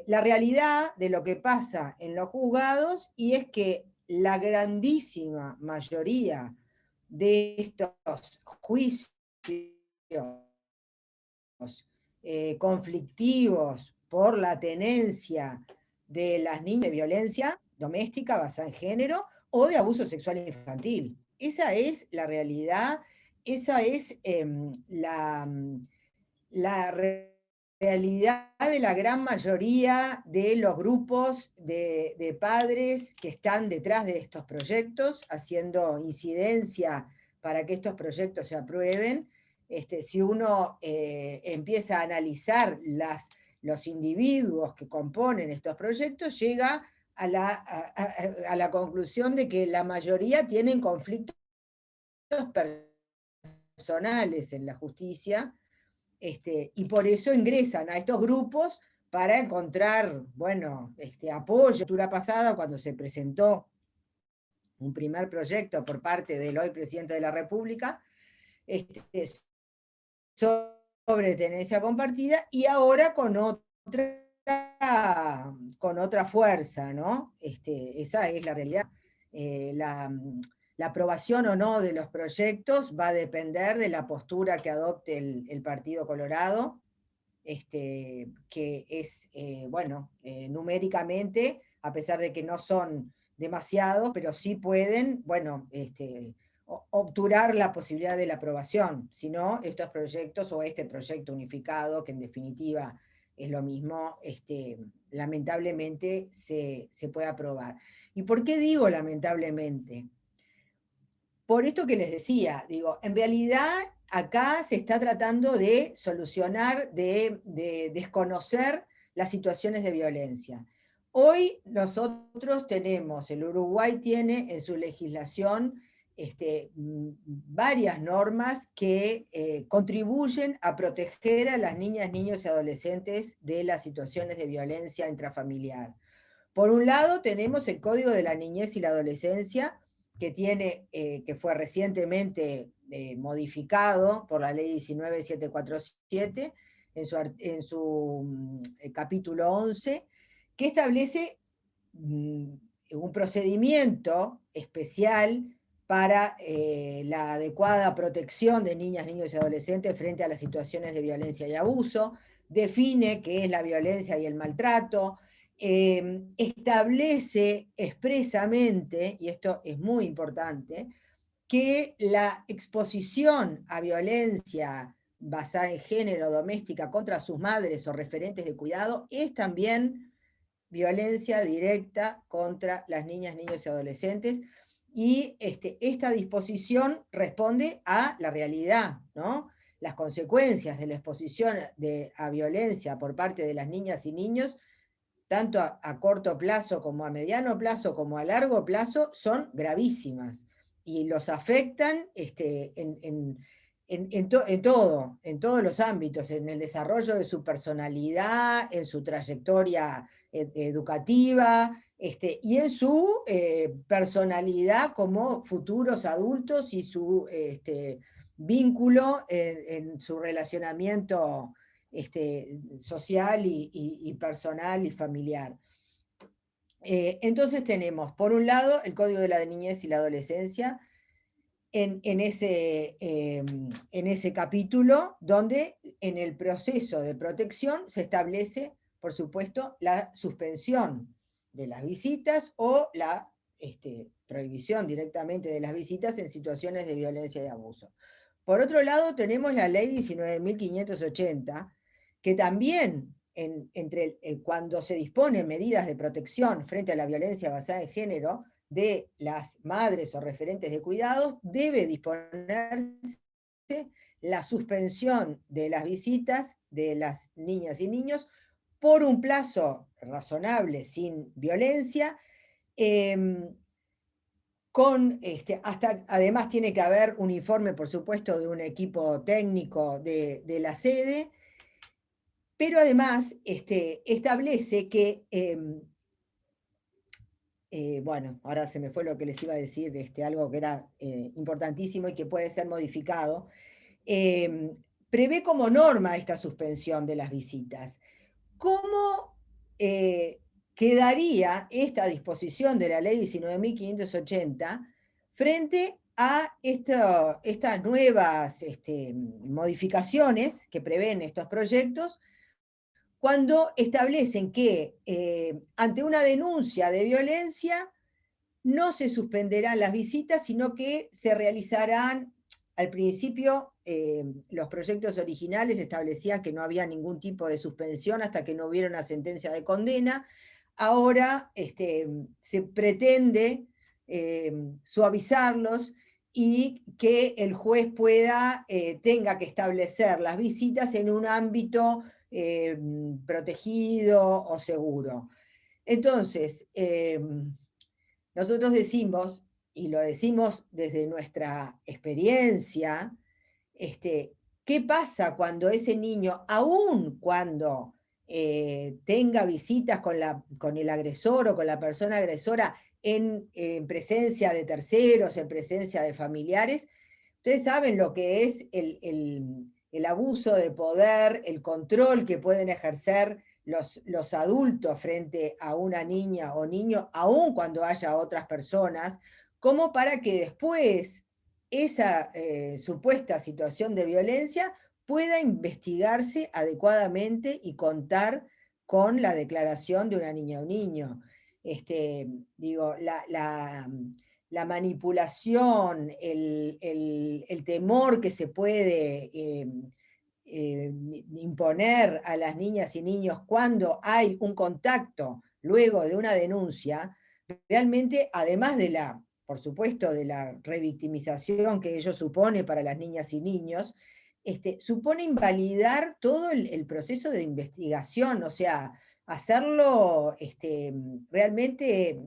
la realidad de lo que pasa en los juzgados, y es que la grandísima mayoría de estos juicios conflictivos por la tenencia de las niñas de violencia doméstica basada en género o de abuso sexual infantil. Esa es la realidad, esa es la realidad de la gran mayoría de los grupos de padres que están detrás de estos proyectos, haciendo incidencia para que estos proyectos se aprueben. Si uno empieza a analizar los individuos que componen estos proyectos, llega a la conclusión de que la mayoría tienen conflictos personales en la justicia, y por eso ingresan a estos grupos para encontrar, bueno, apoyo. La altura pasada, cuando se presentó un primer proyecto por parte del hoy presidente de la República, sobre tenencia compartida, y ahora con otra con otra fuerza, ¿no? Esa es la realidad. La aprobación o no de los proyectos va a depender de la postura que adopte el Partido Colorado, que es, bueno, numéricamente, a pesar de que no son demasiados, pero sí pueden, bueno, obturar la posibilidad de la aprobación. Si no, estos proyectos o este proyecto unificado, que en definitiva es lo mismo, lamentablemente se puede aprobar. ¿Y por qué digo lamentablemente? Por esto que les decía, digo, en realidad acá se está tratando de solucionar, de desconocer las situaciones de violencia. Hoy nosotros tenemos, el Uruguay tiene en su legislación varias normas que contribuyen a proteger a las niñas, niños y adolescentes de las situaciones de violencia intrafamiliar. Por un lado tenemos el Código de la Niñez y la Adolescencia, que fue recientemente modificado por la ley 19747 en su capítulo 11, que establece un procedimiento especial para la adecuada protección de niñas, niños y adolescentes frente a las situaciones de violencia y abuso, define qué es la violencia y el maltrato, establece expresamente, y esto es muy importante, que la exposición a violencia basada en género doméstica contra sus madres o referentes de cuidado es también violencia directa contra las niñas, niños y adolescentes, y esta disposición responde a la realidad, ¿no? Las consecuencias de la exposición a violencia por parte de las niñas y niños, tanto a corto plazo como a mediano plazo como a largo plazo, son gravísimas y los afectan en todos los ámbitos, en el desarrollo de su personalidad, en su trayectoria educativa, y en su personalidad como futuros adultos y su vínculo en su relacionamiento social y personal y familiar. Entonces tenemos, por un lado, el Código de la Niñez y la Adolescencia, en ese capítulo, donde en el proceso de protección se establece, por supuesto, la suspensión de las visitas o la prohibición directamente de las visitas en situaciones de violencia y abuso. Por otro lado, tenemos la ley 19.580, que también, cuando se disponen medidas de protección frente a la violencia basada en género de las madres o referentes de cuidados, debe disponerse la suspensión de las visitas de las niñas y niños por un plazo razonable, sin violencia, además tiene que haber un informe, por supuesto, de un equipo técnico de la sede, pero además establece que, bueno, ahora se me fue lo que les iba a decir, algo que era importantísimo y que puede ser modificado, prevé como norma esta suspensión de las visitas. ¿Cómo quedaría esta disposición de la ley 19.580 frente a estas nuevas modificaciones que prevén estos proyectos, cuando establecen que ante una denuncia de violencia no se suspenderán las visitas, sino que se realizarán? Al principio, los proyectos originales establecían que no había ningún tipo de suspensión hasta que no hubiera una sentencia de condena. Ahora se pretende suavizarlos y que el juez tenga que establecer las visitas en un ámbito protegido o seguro. Entonces, nosotros decimos, y lo decimos desde nuestra experiencia, ¿qué pasa cuando ese niño, aun cuando tenga visitas con el agresor o con la persona agresora en presencia de terceros, en presencia de familiares? Ustedes saben lo que es el abuso de poder, el control que pueden ejercer los adultos frente a una niña o niño, aun cuando haya otras personas, como para que después esa supuesta situación de violencia pueda investigarse adecuadamente y contar con la declaración de una niña o un niño. Digo, la manipulación, el temor que se puede imponer a las niñas y niños cuando hay un contacto luego de una denuncia, realmente, además de por supuesto, de la revictimización que ello supone para las niñas y niños, supone invalidar todo el proceso de investigación, o sea, hacerlo realmente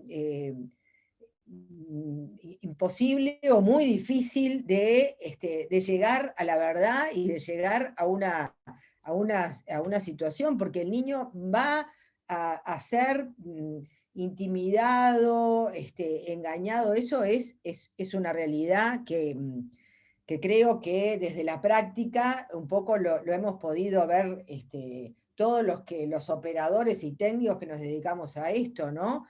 imposible o muy difícil de llegar a la verdad y de llegar a una situación, porque el niño va a ser intimidado, engañado. Eso es una realidad que creo que desde la práctica un poco lo hemos podido ver todos los operadores y técnicos que nos dedicamos a esto, ¿no?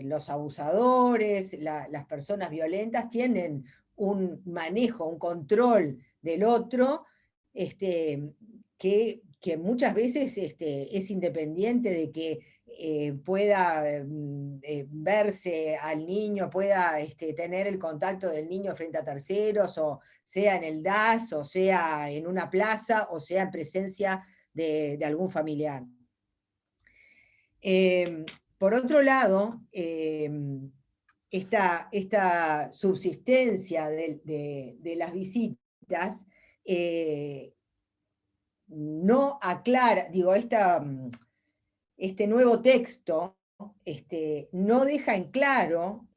Los abusadores, las personas violentas tienen un manejo, un control del otro, que muchas veces es independiente de que pueda verse al niño, pueda tener el contacto del niño frente a terceros, o sea en el DAS, o sea en una plaza, o sea en presencia de algún familiar. Por otro lado, esta subsistencia de las visitas no aclara, digo, este nuevo texto no deja en claro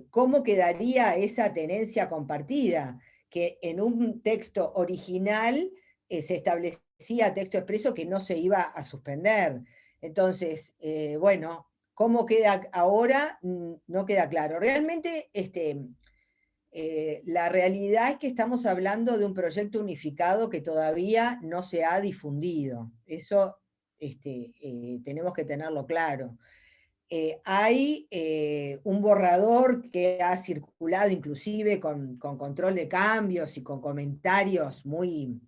cómo quedaría esa tenencia compartida, que en un texto original se establecía texto expreso que no se iba a suspender. Entonces, bueno, cómo queda ahora no queda claro. Realmente la realidad es que estamos hablando de un proyecto unificado que todavía no se ha difundido. Eso tenemos que tenerlo claro. Hay un borrador que ha circulado inclusive con control de cambios y con comentarios muy,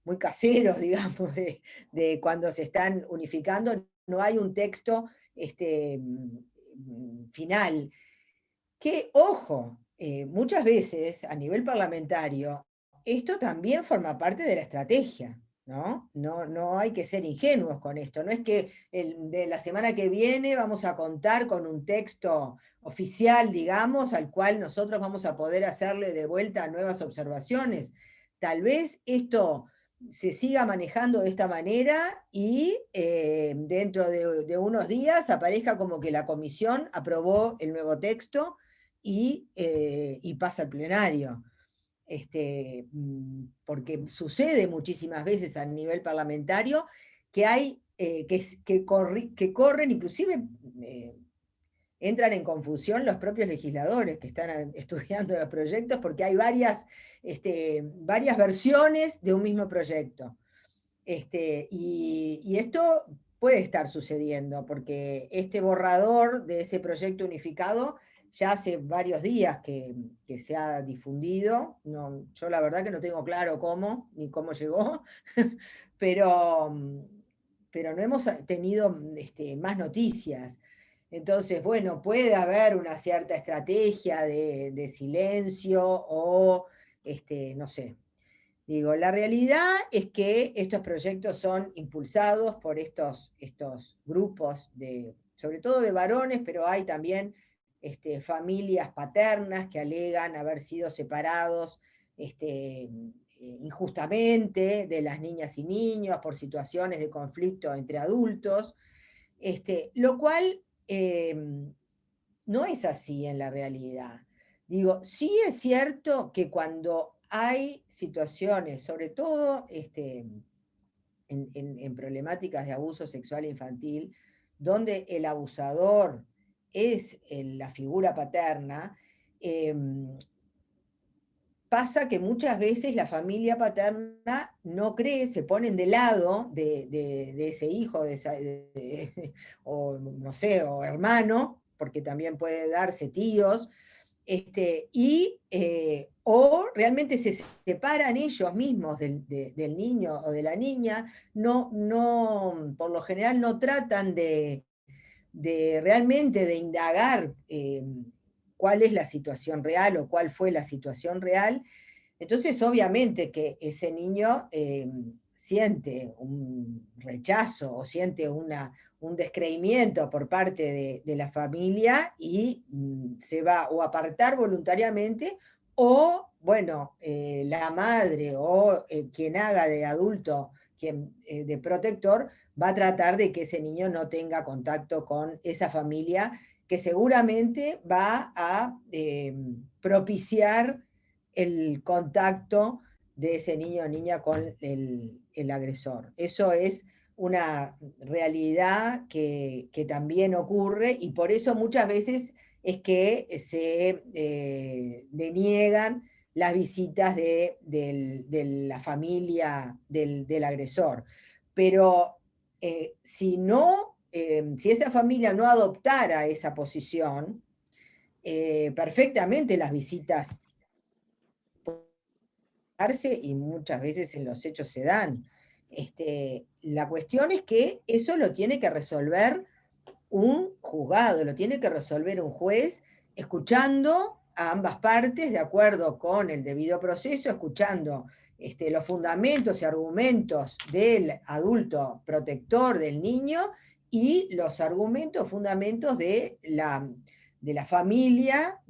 muy caseros, digamos, de cuando se están unificando. No hay un texto final. Que, ojo, muchas veces a nivel parlamentario, esto también forma parte de la estrategia, ¿no? No hay que ser ingenuos con esto. No es que de la semana que viene vamos a contar con un texto oficial, digamos, al cual nosotros vamos a poder hacerle de vuelta nuevas observaciones. Tal vez esto se siga manejando de esta manera y dentro de unos días aparezca como que la comisión aprobó el nuevo texto y pasa al plenario. Porque sucede muchísimas veces a nivel parlamentario que hay que corren, inclusive entran en confusión los propios legisladores que están estudiando los proyectos, porque hay varias versiones de un mismo proyecto. Y esto puede estar sucediendo, porque este borrador de ese proyecto unificado ya hace varios días que se ha difundido. Yo la verdad que no tengo claro cómo, ni cómo llegó, pero no hemos tenido más noticias. Entonces, bueno, puede haber una cierta estrategia de silencio o, no sé. Digo, la realidad es que estos proyectos son impulsados por estos grupos, sobre todo de varones, pero hay también familias paternas que alegan haber sido separados injustamente de las niñas y niños por situaciones de conflicto entre adultos, lo cual no es así en la realidad. Digo, sí es cierto que cuando hay situaciones, sobre todo en problemáticas de abuso sexual infantil, donde el abusador es la figura paterna, pasa que muchas veces la familia paterna no cree, se ponen de lado de ese hijo, o no sé, o hermano, porque también puede darse tíos, o realmente se separan ellos mismos del niño o de la niña, por lo general no tratan de realmente de indagar cuál es la situación real o cuál fue la situación real. Entonces, obviamente que ese niño siente un rechazo o siente un descreimiento por parte de la familia y se va o a apartar voluntariamente o, bueno, la madre o quien haga de adulto, quien de protector, va a tratar de que ese niño no tenga contacto con esa familia que seguramente va a propiciar el contacto de ese niño o niña con el agresor. Eso es una realidad que también ocurre y por eso muchas veces es que se deniegan las visitas de la familia del agresor. Pero si esa familia no adoptara esa posición, perfectamente las visitas y muchas veces en los hechos se dan. La cuestión es que eso lo tiene que resolver un juzgado, lo tiene que resolver un juez, escuchando a ambas partes de acuerdo con el debido proceso, escuchando los fundamentos y argumentos del adulto protector del niño y los argumentos, fundamentos de la familia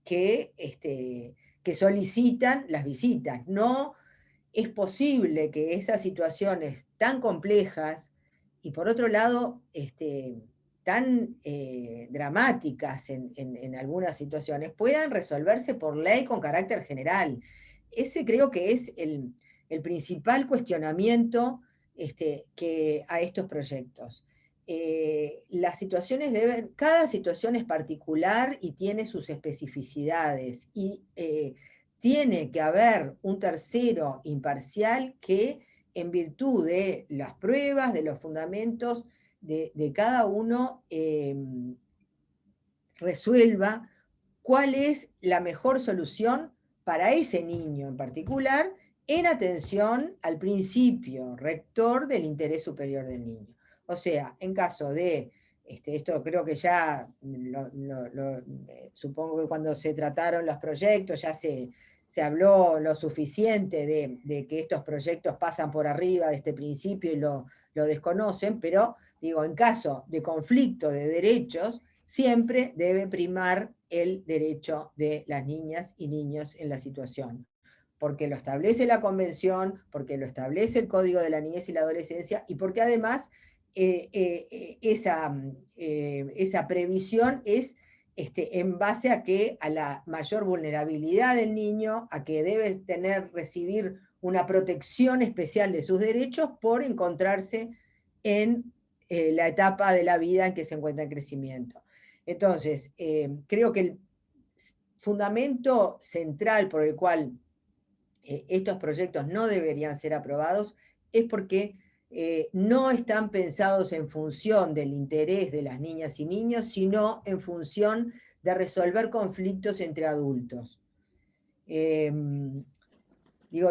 que solicitan las visitas. No es posible que esas situaciones tan complejas y por otro lado tan dramáticas en algunas situaciones puedan resolverse por ley con carácter general. Ese creo que es el principal cuestionamiento que a estos proyectos. Las situaciones cada situación es particular y tiene sus especificidades y tiene que haber un tercero imparcial que en virtud de las pruebas, de los fundamentos de cada uno, resuelva cuál es la mejor solución para ese niño en particular, en atención al principio rector del interés superior del niño. O sea, en caso de, esto creo que ya, supongo que cuando se trataron los proyectos ya se habló lo suficiente de que estos proyectos pasan por arriba de este principio y lo desconocen, pero digo, en caso de conflicto de derechos, siempre debe primar el derecho de las niñas y niños en la situación, porque lo establece la Convención, porque lo establece el Código de la Niñez y la Adolescencia, y porque además esa previsión es en base a la mayor vulnerabilidad del niño, a que debe recibir una protección especial de sus derechos por encontrarse en la etapa de la vida en que se encuentra en crecimiento. Entonces, creo que el fundamento central por el cual estos proyectos no deberían ser aprobados es porque no están pensados en función del interés de las niñas y niños, sino en función de resolver conflictos entre adultos. Digo,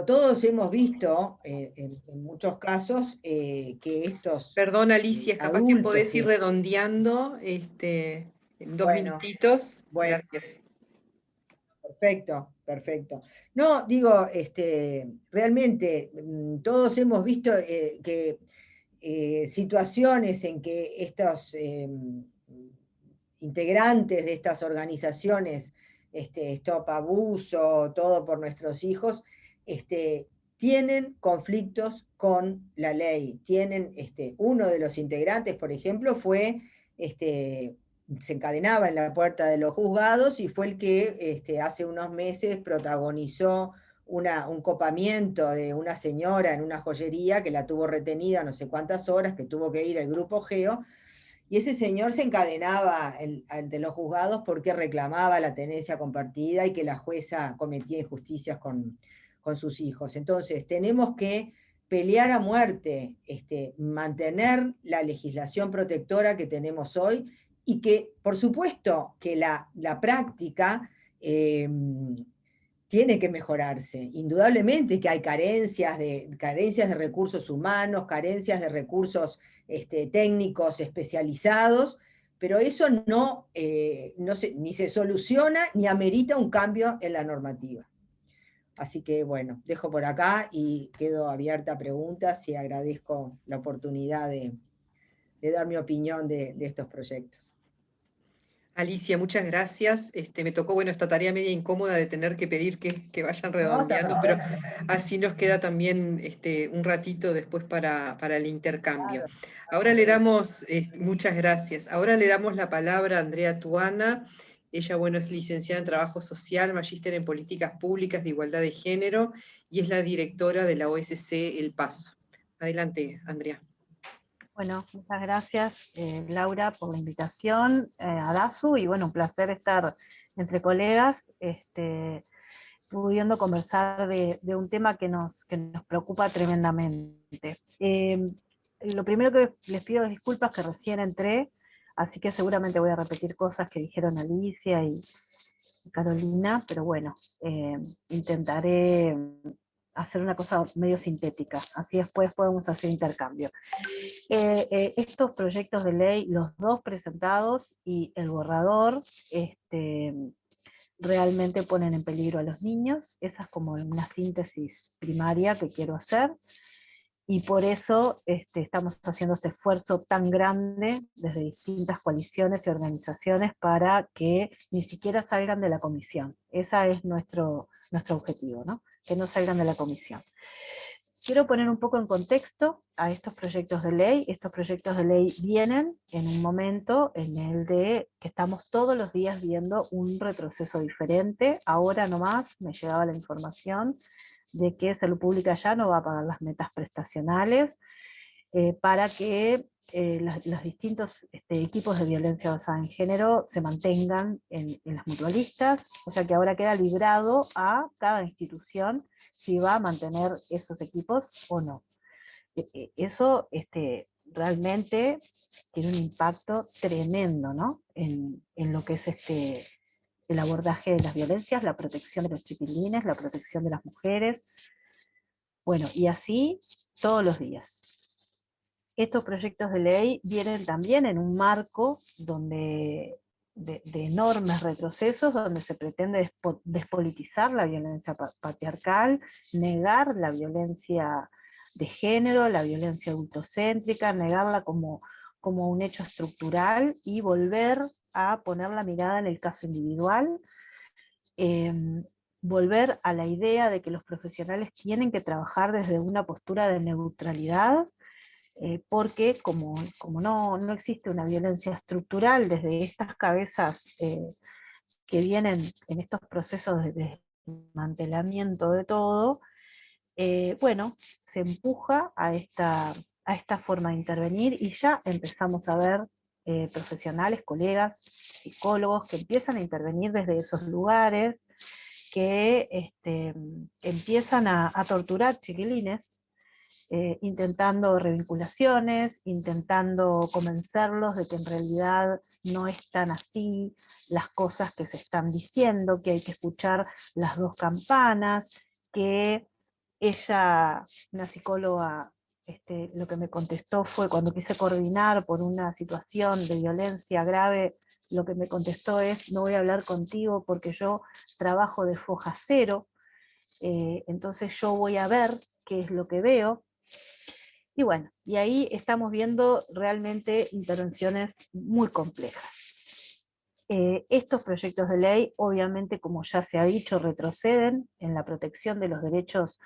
todos hemos visto en muchos casos que estos... Perdón, Alicia, capaz que podés ir redondeando en 2 minutitos. Bueno, gracias. Perfecto, perfecto. No, digo, realmente todos hemos visto que situaciones en que estos integrantes de estas organizaciones, Stop Abuso, Todo por Nuestros Hijos, tienen conflictos con la ley. Tienen, uno de los integrantes, por ejemplo, fue se encadenaba en la puerta de los juzgados y fue el que hace unos meses protagonizó un copamiento de una señora en una joyería que la tuvo retenida no sé cuántas horas, que tuvo que ir al grupo Geo, y ese señor se encadenaba ante los juzgados porque reclamaba la tenencia compartida y que la jueza cometía injusticias con sus hijos. Entonces, tenemos que pelear a muerte, mantener la legislación protectora que tenemos hoy, y que, por supuesto, que la práctica tiene que mejorarse. Indudablemente que hay carencias de recursos humanos, carencias de recursos técnicos especializados, pero eso ni se soluciona ni amerita un cambio en la normativa. Así que bueno, dejo por acá y quedo abierta a preguntas y agradezco la oportunidad de dar mi opinión de estos proyectos. Alicia, muchas gracias. Me tocó, bueno, esta tarea media incómoda de tener que pedir que vayan redondeando, pero así nos queda también un ratito después para el intercambio. Claro. Ahora le damos, muchas gracias. Ahora le damos la palabra a Andrea Tuana. Ella, bueno, es licenciada en Trabajo Social, magíster en Políticas Públicas de Igualdad de Género y es la directora de la OSC El Paso. Adelante, Andrea. Bueno, muchas gracias, Laura, por la invitación, a DASU, y bueno, un placer estar entre colegas, pudiendo conversar de un tema que nos preocupa tremendamente. Lo primero que les pido es disculpas, que recién entré, así que seguramente voy a repetir cosas que dijeron Alicia y Carolina, pero bueno, intentaré hacer una cosa medio sintética, así después podemos hacer intercambio. Estos proyectos de ley, los dos presentados y el borrador, realmente ponen en peligro a los niños. Esa es como una síntesis primaria que quiero hacer, y por eso estamos haciendo este esfuerzo tan grande desde distintas coaliciones y organizaciones para que ni siquiera salgan de la comisión. Ese es nuestro objetivo, ¿no? Que no salgan de la comisión. Quiero poner un poco en contexto a estos proyectos de ley. Estos proyectos de ley vienen en un momento en el que estamos todos los días viendo un retroceso diferente. Ahora nomás me llegaba la información de que Salud Pública ya no va a pagar las metas prestacionales para que los distintos equipos de violencia basada en género se mantengan en las mutualistas, o sea que ahora queda librado a cada institución si va a mantener esos equipos o no. Eso realmente tiene un impacto tremendo, ¿no? en lo que es el abordaje de las violencias, la protección de los chiquilines, la protección de las mujeres, bueno, y así todos los días. Estos proyectos de ley vienen también en un marco de enormes retrocesos, donde se pretende despolitizar la violencia patriarcal, negar la violencia de género, la violencia adultocéntrica, negarla como un hecho estructural y volver a poner la mirada en el caso individual, volver a la idea de que los profesionales tienen que trabajar desde una postura de neutralidad, porque como no existe una violencia estructural desde estas cabezas que vienen en estos procesos de desmantelamiento de todo, bueno, se empuja a esta forma de intervenir, y ya empezamos a ver profesionales, colegas, psicólogos que empiezan a intervenir desde esos lugares, que empiezan a torturar chiquilines, intentando revinculaciones, intentando convencerlos de que en realidad no es tan así las cosas que se están diciendo, que hay que escuchar las dos campanas, que ella, una psicóloga, lo que me contestó fue, cuando quise coordinar por una situación de violencia grave, lo que me contestó es: no voy a hablar contigo porque yo trabajo de foja cero, entonces yo voy a ver qué es lo que veo. Y bueno, y ahí estamos viendo realmente intervenciones muy complejas. Estos proyectos de ley, obviamente, como ya se ha dicho, retroceden en la protección de los derechos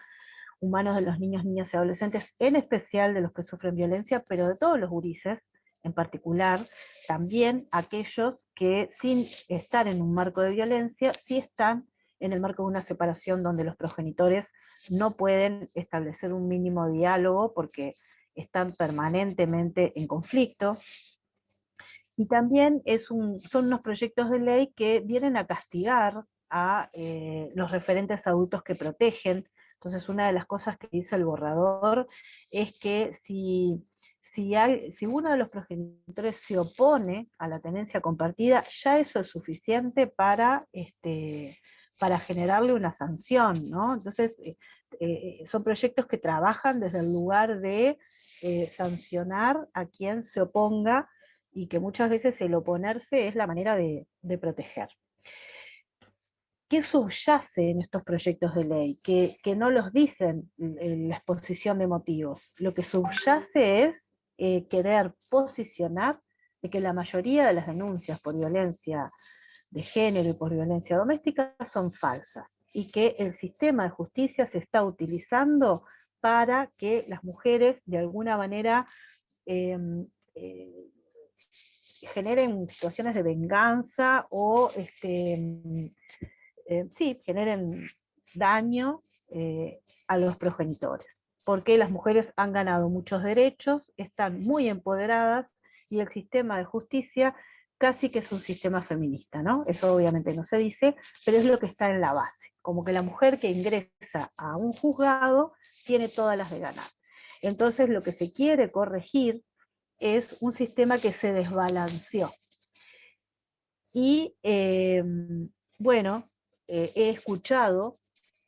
humanos de los niños, niñas y adolescentes, en especial de los que sufren violencia, pero de todos los gurises en particular, también aquellos que sin estar en un marco de violencia, sí están en el marco de una separación donde los progenitores no pueden establecer un mínimo diálogo porque están permanentemente en conflicto. Y también son unos proyectos de ley que vienen a castigar a los referentes adultos que protegen. Entonces, una de las cosas que dice el borrador es que si uno de los progenitores se opone a la tenencia compartida, ya eso es suficiente para generarle una sanción, ¿no? Entonces, son proyectos que trabajan desde el lugar de sancionar a quien se oponga, y que muchas veces el oponerse es la manera de proteger. ¿Qué subyace en estos proyectos de ley? Que no los dicen en la exposición de motivos. Lo que subyace es querer posicionar de que la mayoría de las denuncias por violencia de género y por violencia doméstica son falsas, y que el sistema de justicia se está utilizando para que las mujeres de alguna manera generen situaciones de venganza o generen daño a los progenitores. Porque las mujeres han ganado muchos derechos, están muy empoderadas, y el sistema de justicia casi que es un sistema feminista, ¿no? Eso obviamente no se dice, pero es lo que está en la base. Como que la mujer que ingresa a un juzgado tiene todas las de ganar. Entonces lo que se quiere corregir es un sistema que se desbalanceó. Y he escuchado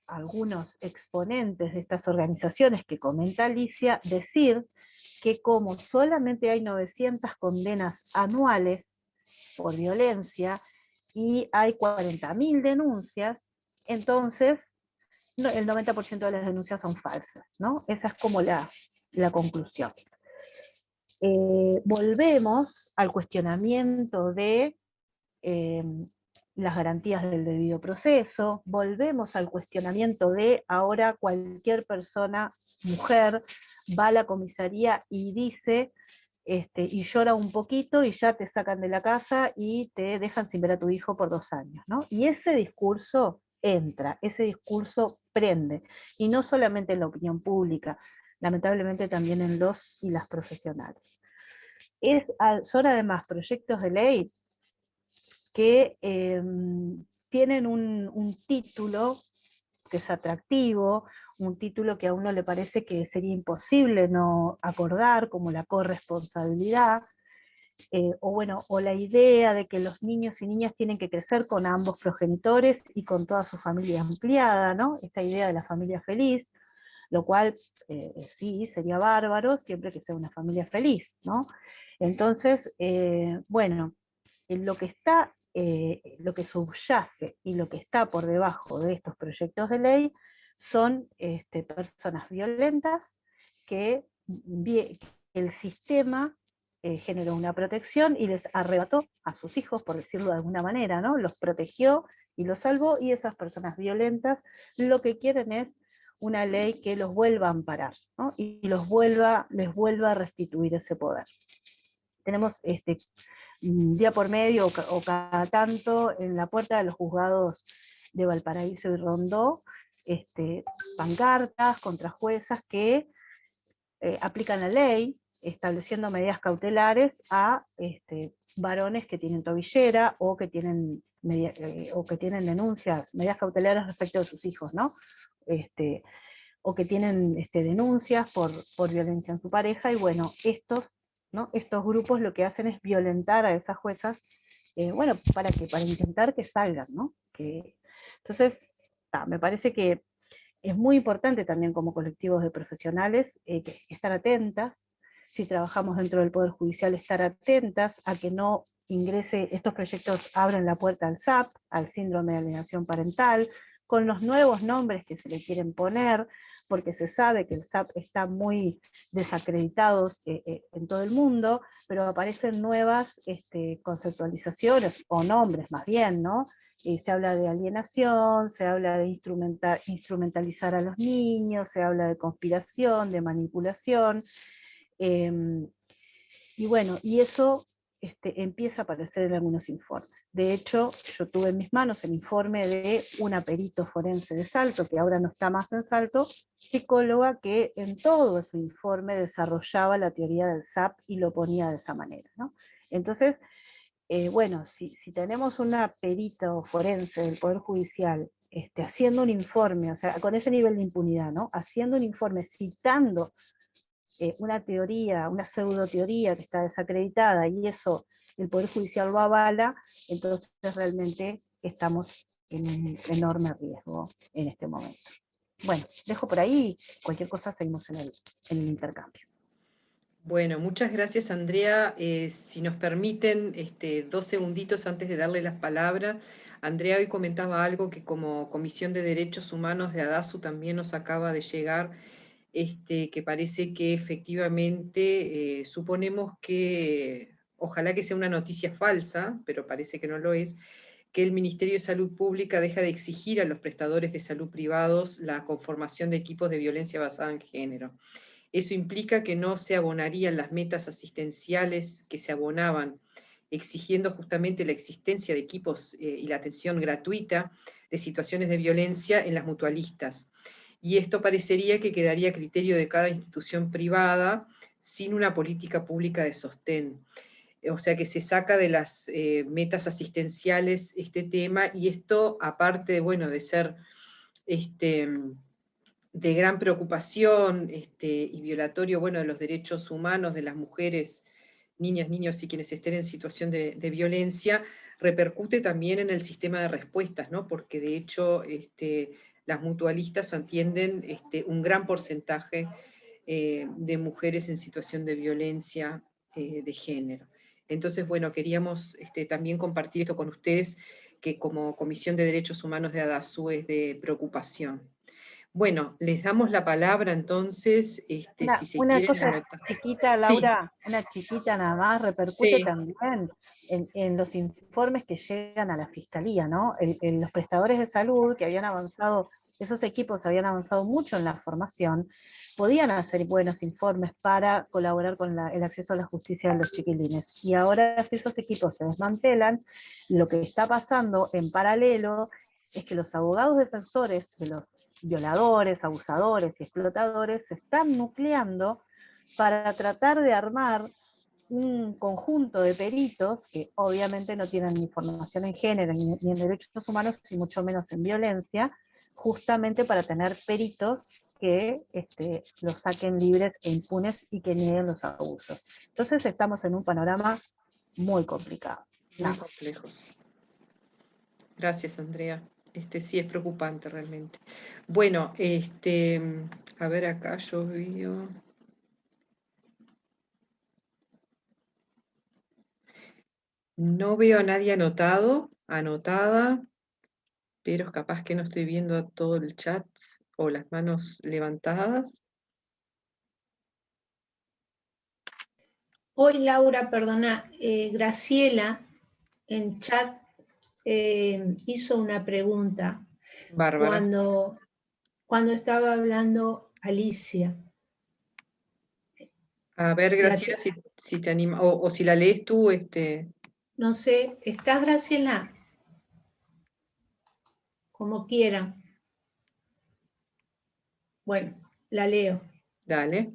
a algunos exponentes de estas organizaciones que comenta Alicia decir que como solamente hay 900 condenas anuales por violencia y hay 40.000 denuncias, entonces el 90% de las denuncias son falsas, ¿no? Esa es como la conclusión. Volvemos al cuestionamiento de las garantías del debido proceso, volvemos al cuestionamiento de ahora cualquier persona, mujer, va a la comisaría y dice, y llora un poquito y ya te sacan de la casa y te dejan sin ver a tu hijo por 2 años, ¿no? Y ese discurso entra, ese discurso prende, y no solamente en la opinión pública, lamentablemente también en los y las profesionales. Son además proyectos de ley que tienen un título que es atractivo, un título que a uno le parece que sería imposible no acordar, como la corresponsabilidad, o la idea de que los niños y niñas tienen que crecer con ambos progenitores y con toda su familia ampliada, ¿no? Esta idea de la familia feliz, lo cual sí, sería bárbaro, siempre que sea una familia feliz, ¿no? Entonces, lo que subyace y lo que está por debajo de estos proyectos de ley son personas violentas que el sistema generó una protección y les arrebató a sus hijos, por decirlo de alguna manera, ¿no? Los protegió y los salvó, y esas personas violentas lo que quieren es una ley que los vuelva a amparar, ¿no? Y les vuelva a restituir ese poder. Tenemos día por medio o cada tanto en la puerta de los juzgados de Valparaíso y Rondó, pancartas contra juezas que aplican la ley, estableciendo medidas cautelares a varones que tienen tobillera o que tienen denuncias, medidas cautelares respecto de sus hijos, ¿no? O que tienen denuncias por violencia en su pareja, y bueno, estos grupos lo que hacen es violentar a esas juezas, para intentar que salgan, ¿no? Entonces, me parece que es muy importante también como colectivos de profesionales que estar atentas, si trabajamos dentro del Poder Judicial, estar atentas a que no ingrese, estos proyectos abren la puerta al SAP, al síndrome de alienación parental, con los nuevos nombres que se le quieren poner, porque se sabe que el SAP está muy desacreditado en todo el mundo, pero aparecen nuevas conceptualizaciones, o nombres más bien, ¿no? Y se habla de alienación, se habla de instrumentalizar a los niños, se habla de conspiración, de manipulación, y eso empieza a aparecer en algunos informes. De hecho, yo tuve en mis manos el informe de una perito forense de Salto, que ahora no está más en Salto, psicóloga que en todo su informe desarrollaba la teoría del SAP y lo ponía de esa manera, ¿no? Entonces, bueno, si tenemos una perito forense del Poder Judicial haciendo un informe, o sea, con ese nivel de impunidad, ¿no? Haciendo un informe citando una teoría, una pseudoteoría que está desacreditada, y eso el Poder Judicial lo avala, entonces realmente estamos en un enorme riesgo en este momento. Bueno, dejo por ahí, cualquier cosa seguimos en el intercambio. Bueno, muchas gracias, Andrea. Si nos permiten 2 segunditos antes de darle las palabras. Andrea hoy comentaba algo que como Comisión de Derechos Humanos de ADASU también nos acaba de llegar, que parece que efectivamente suponemos que, ojalá que sea una noticia falsa, pero parece que no lo es, que el Ministerio de Salud Pública deja de exigir a los prestadores de salud privados la conformación de equipos de violencia basada en género. Eso implica que no se abonarían las metas asistenciales que se abonaban, exigiendo justamente la existencia de equipos y la atención gratuita de situaciones de violencia en las mutualistas. Y esto parecería que quedaría a criterio de cada institución privada sin una política pública de sostén. O sea que se saca de las metas asistenciales este tema, y esto, aparte, bueno, de ser de gran preocupación y violatorio, bueno, de los derechos humanos de las mujeres, niñas, niños y quienes estén en situación de violencia, repercute también en el sistema de respuestas, ¿no? Porque de hecho las mutualistas atienden un gran porcentaje de mujeres en situación de violencia de género. Entonces, bueno, queríamos también compartir esto con ustedes, que como Comisión de Derechos Humanos de ADASU es de preocupación. Bueno, les damos la palabra entonces, si se Una quieren cosa anotar. chiquita, Laura, sí. Una chiquita nada más, repercute Sí. También en los informes que llegan a la Fiscalía, ¿no? Los prestadores de salud que habían avanzado, esos equipos habían avanzado mucho en la formación, podían hacer buenos informes para colaborar con el acceso a la justicia de los chiquilines. Y ahora, si esos equipos se desmantelan, lo que está pasando en paralelo es que los abogados defensores de los violadores, abusadores y explotadores se están nucleando para tratar de armar un conjunto de peritos que obviamente no tienen ni formación en género ni en derechos humanos, y mucho menos en violencia, justamente para tener peritos que los saquen libres e impunes y que nieguen los abusos. Entonces estamos en un panorama muy complicado. Muy complejos. Gracias, Andrea. Sí es preocupante realmente. Bueno, a ver acá yo veo. No veo a nadie anotada, pero capaz que no estoy viendo todo el chat o las manos levantadas. Hoy, Laura, perdona, Graciela en chat hizo una pregunta. Bárbara. Cuando estaba hablando Alicia. A ver, Graciela, si te anima, o si la lees tú. No sé, ¿estás, Graciela? Como quieran. Bueno, la leo. Dale.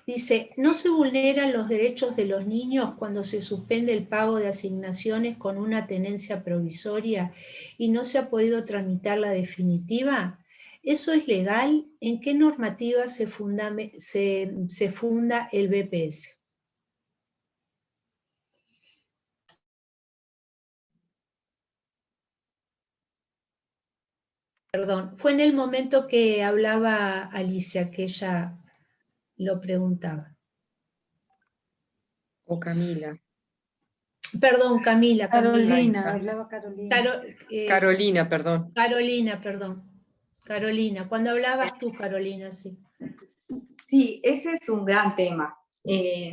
Dice, ¿no se vulneran los derechos de los niños cuando se suspende el pago de asignaciones con una tenencia provisoria y no se ha podido tramitar la definitiva? ¿Eso es legal? ¿En qué normativa se funda el BPS? Perdón, fue en el momento que hablaba Alicia que ella lo preguntaba. O Camila. Perdón, Camila. Carolina, hablaba Carolina. Carolina, perdón. Carolina, perdón. Carolina, cuando hablabas tú, Carolina, sí. Sí, ese es un gran tema.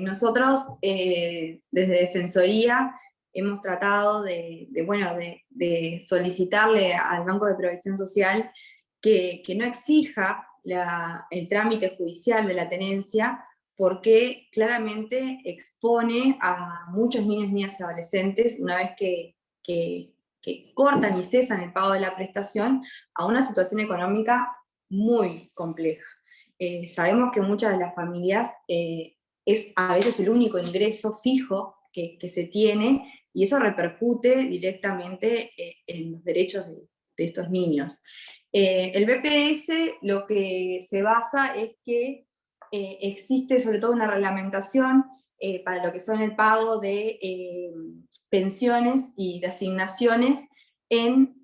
Nosotros, desde Defensoría, hemos tratado de solicitarle al Banco de Previsión Social que no exija el trámite judicial de la tenencia, porque claramente expone a muchos niños, niñas y adolescentes, una vez que cortan y cesan el pago de la prestación, a una situación económica muy compleja. Sabemos que muchas de las familias es a veces el único ingreso fijo que se tiene, y eso repercute directamente en los derechos de estos niños. El BPS lo que se basa es que existe sobre todo una reglamentación para lo que son el pago de pensiones y de asignaciones, en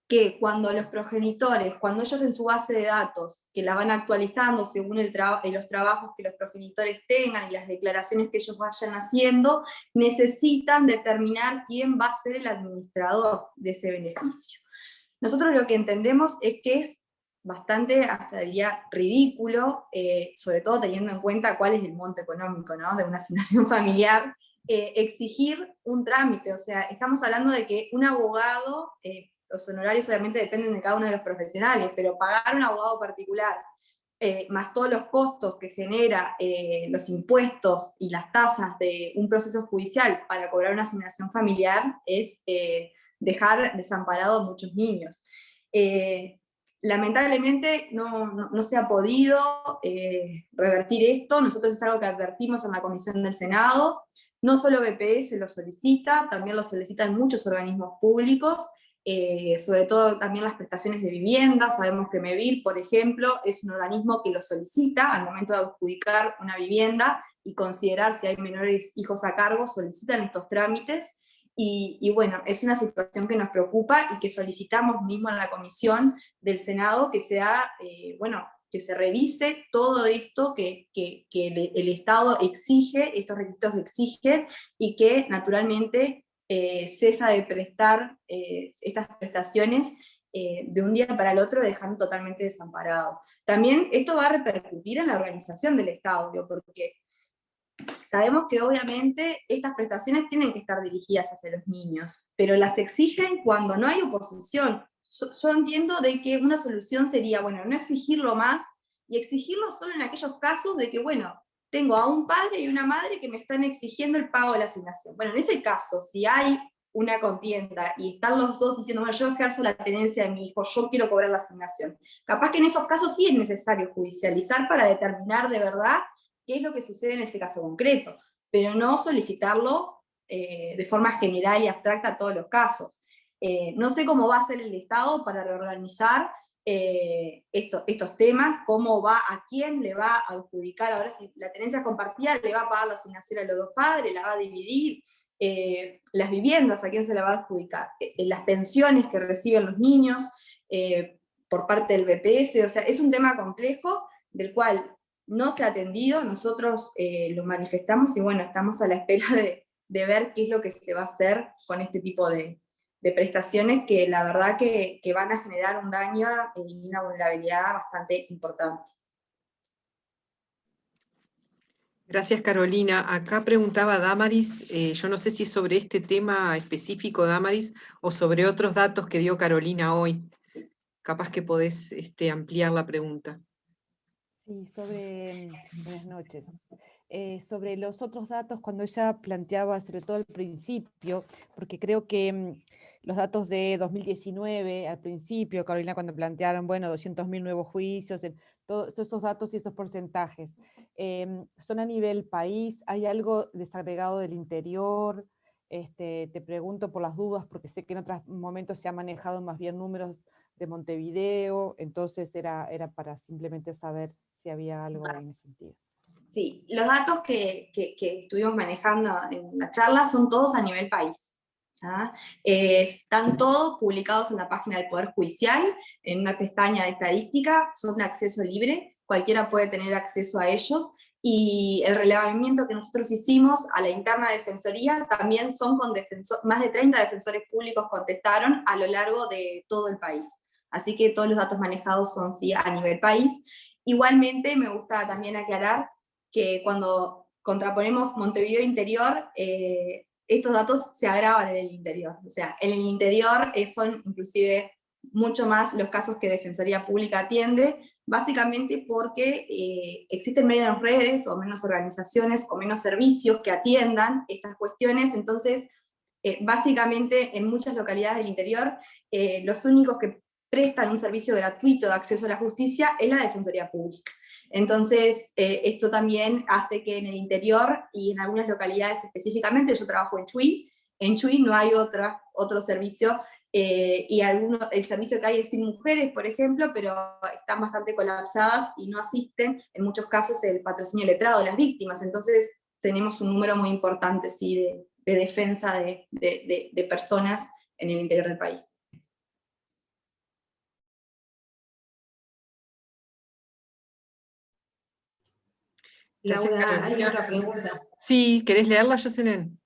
que cuando los progenitores, cuando ellos en su base de datos, que la van actualizando según los trabajos que los progenitores tengan y las declaraciones que ellos vayan haciendo, necesitan determinar quién va a ser el administrador de ese beneficio. Nosotros lo que entendemos es que es bastante, hasta diría, ridículo, sobre todo teniendo en cuenta cuál es el monto económico, ¿no?, de una asignación familiar, exigir un trámite. O sea, estamos hablando de que un abogado, los honorarios obviamente dependen de cada uno de los profesionales, pero pagar un abogado particular, más todos los costos que genera los impuestos y las tasas de un proceso judicial para cobrar una asignación familiar, es dejar desamparado a muchos niños. Lamentablemente no se ha podido revertir esto. Nosotros es algo que advertimos en la comisión del Senado. No solo BPS lo solicita, también lo solicitan muchos organismos públicos, sobre todo también las prestaciones de vivienda. Sabemos que MEVIR, por ejemplo, es un organismo que lo solicita al momento de adjudicar una vivienda y considerar si hay menores hijos a cargo, solicitan estos trámites. Y bueno, es una situación que nos preocupa y que solicitamos mismo en la comisión del Senado que que se revise todo esto que el Estado exige, estos requisitos que exige, y que naturalmente cesa de prestar estas prestaciones de un día para el otro, dejando totalmente desamparado. También esto va a repercutir en la organización del Estado, porque sabemos que obviamente estas prestaciones tienen que estar dirigidas hacia los niños, pero las exigen cuando no hay oposición. Yo entiendo de que una solución sería, bueno, no exigirlo más, y exigirlo solo en aquellos casos de que, bueno, tengo a un padre y una madre que me están exigiendo el pago de la asignación. Bueno, en ese caso, si hay una contienda y están los dos diciendo, bueno, yo ejerzo la tenencia de mi hijo, yo quiero cobrar la asignación, capaz que en esos casos sí es necesario judicializar para determinar de verdad qué es lo que sucede en ese caso concreto, pero no solicitarlo de forma general y abstracta a todos los casos. No sé cómo va a ser el Estado para reorganizar estos temas, a quién le va a adjudicar. Ahora, si la tenencia compartida, le va a pagar la asignación a los dos padres, la va a dividir, las viviendas, a quién se la va a adjudicar, las pensiones que reciben los niños por parte del BPS. O sea, es un tema complejo del cual no se ha atendido. Nosotros lo manifestamos y bueno, estamos a la espera de ver qué es lo que se va a hacer con este tipo de prestaciones, que la verdad que van a generar un daño y una vulnerabilidad bastante importante. Gracias, Carolina. Acá preguntaba Damaris, yo no sé si sobre este tema específico, Damaris, o sobre otros datos que dio Carolina hoy. Capaz que podés ampliar la pregunta. Sí, buenas noches. Sobre los otros datos, cuando ella planteaba, sobre todo al principio, porque creo que los datos de 2019, al principio, Carolina, cuando plantearon, bueno, 200.000 nuevos juicios, todos esos datos y esos porcentajes, ¿son a nivel país? ¿Hay algo desagregado del interior? Te pregunto por las dudas, porque sé que en otros momentos se han manejado más bien números de Montevideo, entonces era para simplemente saber si había algo en ese sentido. Sí, los datos que estuvimos manejando en la charla son todos a nivel país. Están todos publicados en la página del Poder Judicial, en una pestaña de estadística, son de acceso libre, cualquiera puede tener acceso a ellos, y el relevamiento que nosotros hicimos a la interna defensoría también son con más de 30 defensores públicos contestaron a lo largo de todo el país. Así que todos los datos manejados son sí, a nivel país. Igualmente me gusta también aclarar que cuando contraponemos Montevideo interior, estos datos se agravan en el interior. O sea, en el interior son inclusive mucho más los casos que Defensoría Pública atiende. básicamente porque existen menos redes o menos organizaciones o menos servicios que atiendan estas cuestiones. Entonces básicamente en muchas localidades del interior los únicos que prestan un servicio gratuito de acceso a la justicia es la Defensoría Pública. Entonces, esto también hace que en el interior y en algunas localidades específicamente, yo trabajo en Chuy no hay otro servicio, y el servicio que hay es sin mujeres, por ejemplo, pero están bastante colapsadas y no asisten, en muchos casos, el patrocinio letrado de las víctimas. Entonces, tenemos un número muy importante, sí, de defensa de personas en el interior del país. Laura, hay otra pregunta. Sí, ¿querés leerla, Jocelyn?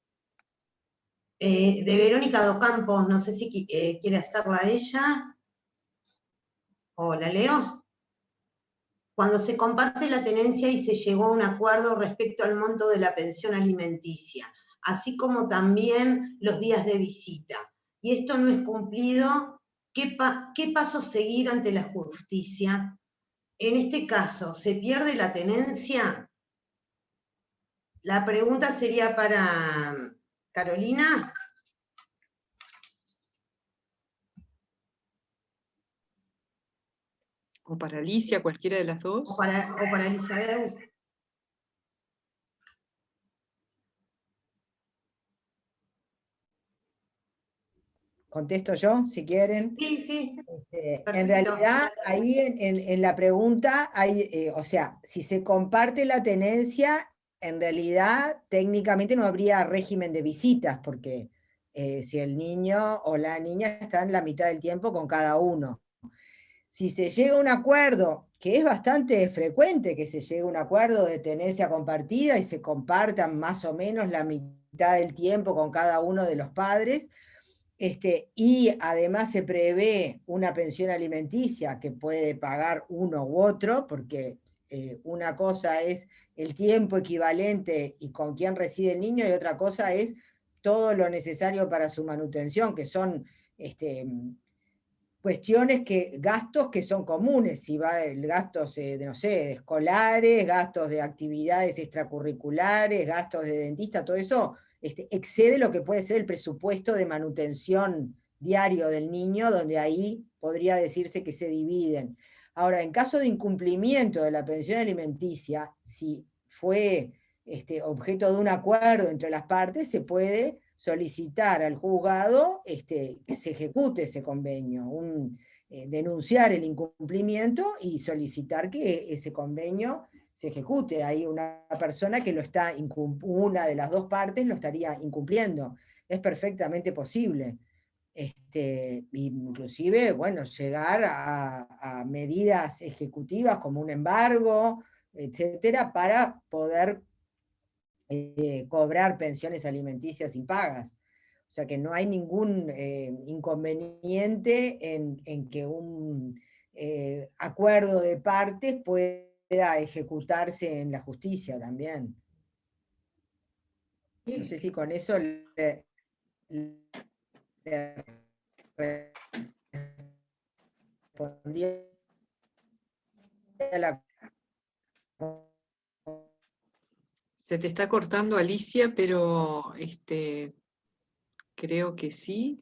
De Verónica Docampos, no sé si quiere hacerla ella, o la leo. Cuando se comparte la tenencia y se llegó a un acuerdo respecto al monto de la pensión alimenticia, así como también los días de visita, y esto no es cumplido, ¿qué pasos seguir ante la justicia? En este caso, ¿se pierde la tenencia? La pregunta sería para Carolina. O para Alicia, cualquiera de las dos. O para Elizabeth. ¿Contesto yo, si quieren? Sí, sí. En realidad, ahí en la pregunta, hay, o sea, si se comparte la tenencia, en realidad técnicamente no habría régimen de visitas, porque si el niño o la niña están la mitad del tiempo con cada uno. Si se llega a un acuerdo, que es bastante frecuente que se llegue a un acuerdo de tenencia compartida y se compartan más o menos la mitad del tiempo con cada uno de los padres, y además se prevé una pensión alimenticia que puede pagar uno u otro, porque una cosa es el tiempo equivalente y con quién reside el niño, y otra cosa es todo lo necesario para su manutención, que son gastos que son comunes, si va gastos no sé, de escolares, gastos de actividades extracurriculares, gastos de dentista, todo eso excede lo que puede ser el presupuesto de manutención diario del niño, donde ahí podría decirse que se dividen. Ahora, en caso de incumplimiento de la pensión alimenticia, si fue objeto de un acuerdo entre las partes, se puede solicitar al juzgado que se ejecute ese convenio, denunciar el incumplimiento y solicitar que ese convenio se ejecute. Hay una persona que una de las dos partes lo estaría incumpliendo. Es perfectamente posible. Inclusive, bueno, llegar a medidas ejecutivas como un embargo, etcétera, para poder cobrar pensiones alimenticias impagas. O sea que no hay ningún inconveniente en que un acuerdo de partes pueda ejecutarse en la justicia también. No sé si con eso le respondí a la... Se te está cortando, Alicia, pero creo que sí.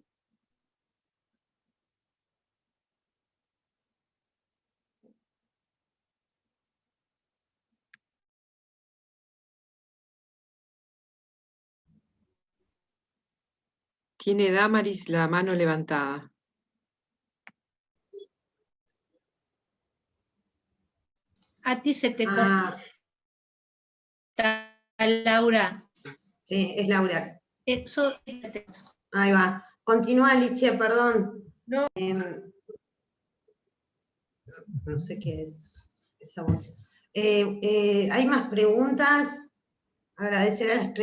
Tiene Damaris la mano levantada. A ti se te corta, Laura. Sí, es Laura. Eso. Ahí va. Continúa, Alicia, perdón. No. No sé qué es esa voz. ¿Hay más preguntas? Agradecer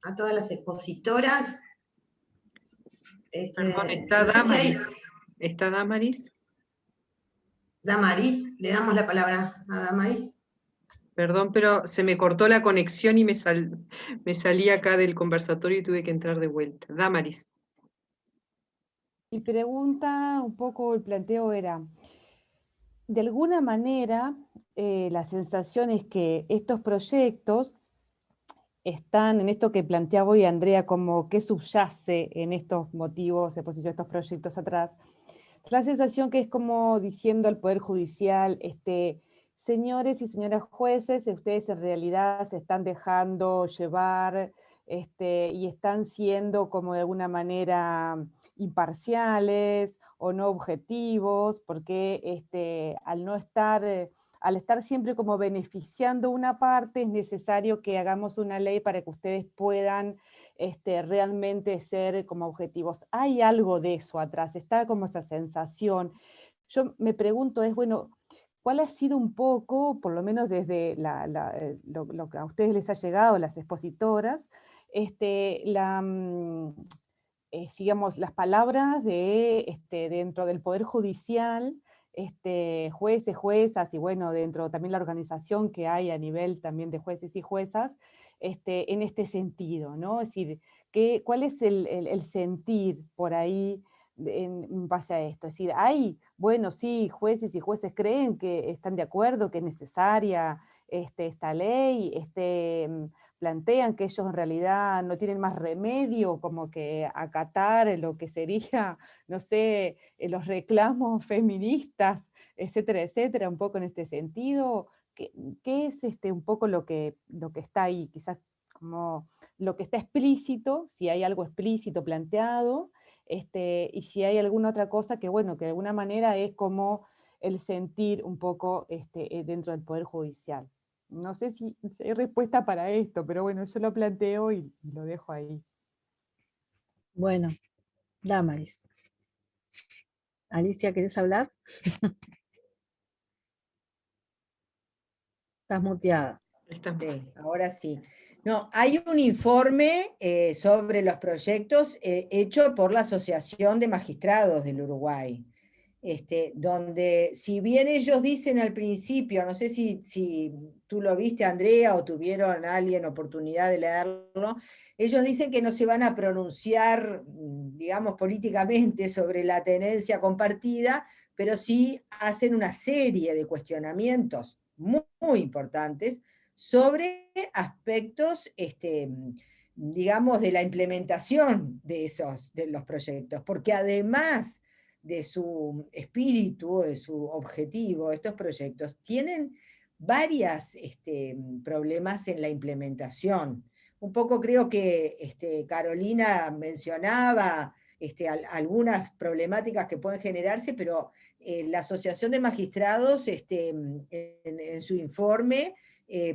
a todas las expositoras. Perdón, está no sé Damaris. si hay... ¿Está Damaris? Damaris, le damos la palabra a Damaris. Perdón, pero se me cortó la conexión y me salí acá del conversatorio y tuve que entrar de vuelta. Damaris. Mi pregunta, un poco el planteo era, de alguna manera la sensación es que estos proyectos están en esto que planteaba hoy Andrea, como qué subyace en estos motivos de posición de estos proyectos atrás. La sensación que es como diciendo al Poder Judicial, señores y señoras jueces, ustedes en realidad se están dejando llevar y están siendo como de alguna manera imparciales o no objetivos, porque al no estar... al estar siempre como beneficiando una parte, es necesario que hagamos una ley para que ustedes puedan realmente ser como objetivos. Hay algo de eso atrás, está como esa sensación. Yo me pregunto bueno, ¿cuál ha sido un poco, por lo menos desde lo que a ustedes les ha llegado, las expositoras, digamos, las palabras de, dentro del Poder Judicial, jueces, juezas, y bueno, dentro también la organización que hay a nivel también de jueces y juezas, en este sentido, ¿no? Es decir, ¿cuál es el sentir por ahí en base a esto? Es decir, hay, bueno, sí, jueces y jueces creen que están de acuerdo, que es necesaria esta ley, plantean que ellos en realidad no tienen más remedio como que acatar lo que sería, no sé, los reclamos feministas, etcétera, etcétera, un poco en este sentido. ¿Qué es un poco lo que está ahí? Quizás como lo que está explícito, si hay algo explícito planteado, y si hay alguna otra cosa que, bueno, que de alguna manera es como el sentir un poco dentro del Poder Judicial. No sé si hay respuesta para esto, pero bueno, yo lo planteo y lo dejo ahí. Bueno, Damaris. Alicia, ¿querés hablar? Estás muteada. Sí, ahora sí. No, hay un informe sobre los proyectos hecho por la Asociación de Magistrados del Uruguay, donde si bien ellos dicen al principio, no sé si tú lo viste, Andrea, o tuvieron alguien oportunidad de leerlo, ellos dicen que no se van a pronunciar, digamos, políticamente sobre la tenencia compartida, pero sí hacen una serie de cuestionamientos muy importantes sobre aspectos, digamos, de la implementación de los proyectos, porque además de su espíritu, de su objetivo, estos proyectos tienen varios problemas en la implementación. Un poco creo que Carolina mencionaba algunas problemáticas que pueden generarse, pero la Asociación de Magistrados en su informe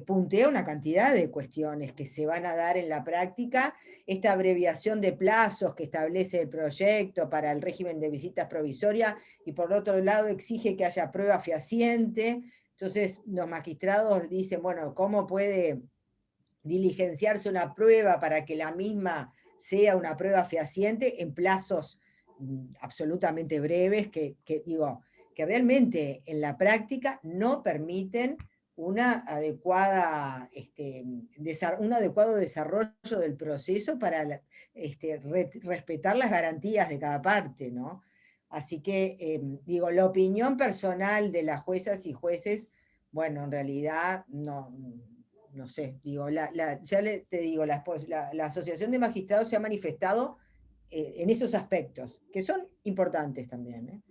puntea una cantidad de cuestiones que se van a dar en la práctica. Esta abreviación de plazos que establece el proyecto para el régimen de visitas provisorias, y por otro lado exige que haya prueba fehaciente. Entonces los magistrados dicen, bueno, ¿cómo puede diligenciarse una prueba para que la misma sea una prueba fehaciente en plazos absolutamente breves que realmente en la práctica no permiten un adecuado desarrollo del proceso para respetar las garantías de cada parte, ¿no? Así que, la opinión personal de las juezas y jueces, bueno, en realidad no sé, te digo, la Asociación de Magistrados se ha manifestado en esos aspectos, que son importantes también.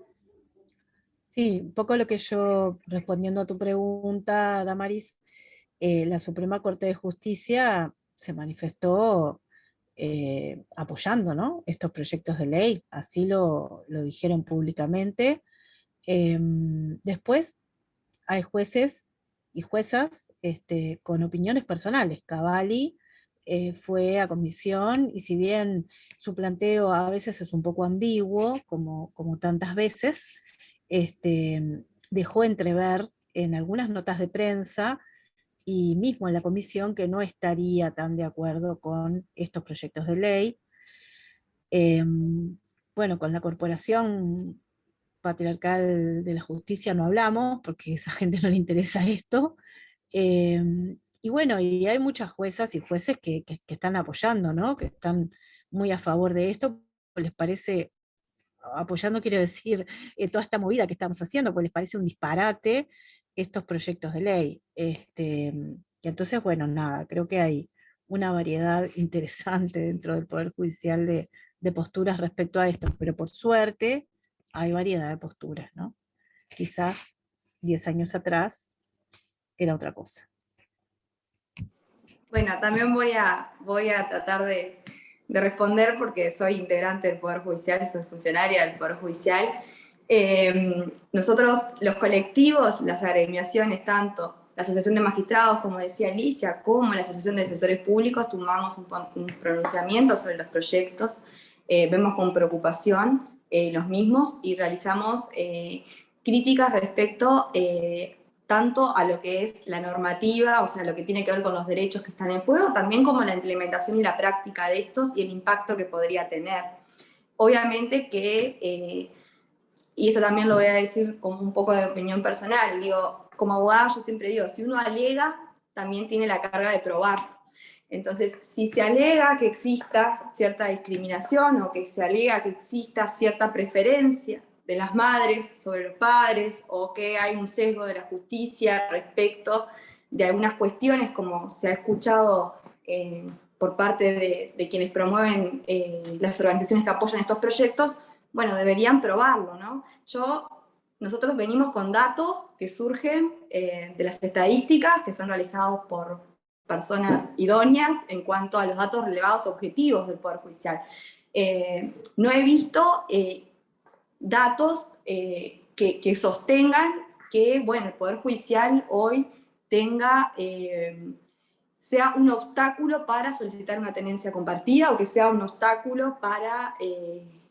Sí, un poco lo que yo, respondiendo a tu pregunta, Damaris, la Suprema Corte de Justicia se manifestó apoyando, ¿no?, estos proyectos de ley, así lo dijeron públicamente. Después hay jueces y juezas con opiniones personales. Cavalli fue a comisión, y si bien su planteo a veces es un poco ambiguo, como tantas veces, dejó entrever en algunas notas de prensa y mismo en la comisión que no estaría tan de acuerdo con estos proyectos de ley. Bueno, con la Corporación Patriarcal de la Justicia no hablamos, porque a esa gente no le interesa esto. Y bueno, y hay muchas juezas y jueces que están apoyando, ¿no?, que están muy a favor de esto, les parece apoyando quiero decir, toda esta movida que estamos haciendo, porque les parece un disparate estos proyectos de ley. Y entonces, bueno, nada, creo que hay una variedad interesante dentro del Poder Judicial de posturas respecto a esto, pero por suerte hay variedad de posturas, ¿no? Quizás 10 años atrás era otra cosa. Bueno, también voy a tratar de responder porque soy integrante del Poder Judicial, soy funcionaria del Poder Judicial. Nosotros, los colectivos, las agremiaciones, tanto la Asociación de Magistrados, como decía Alicia, como la Asociación de Defensores Públicos, tomamos un pronunciamiento sobre los proyectos, vemos con preocupación los mismos y realizamos críticas respecto tanto a lo que es la normativa, o sea, lo que tiene que ver con los derechos que están en juego, también como la implementación y la práctica de estos y el impacto que podría tener. Obviamente que, y esto también lo voy a decir como un poco de opinión personal, digo, como abogada yo siempre digo, si uno alega, también tiene la carga de probar. Entonces, si se alega que exista cierta discriminación o que se alega que exista cierta preferencia de las madres sobre los padres, o que hay un sesgo de la justicia respecto de algunas cuestiones, como se ha escuchado por parte de quienes promueven las organizaciones que apoyan estos proyectos, bueno, deberían probarlo, ¿no? Nosotros venimos con datos que surgen de las estadísticas que son realizados por personas idóneas en cuanto a los datos relevados objetivos del Poder Judicial. No he visto datos que sostengan que, bueno, el Poder Judicial hoy sea un obstáculo para solicitar una tenencia compartida o que sea un obstáculo para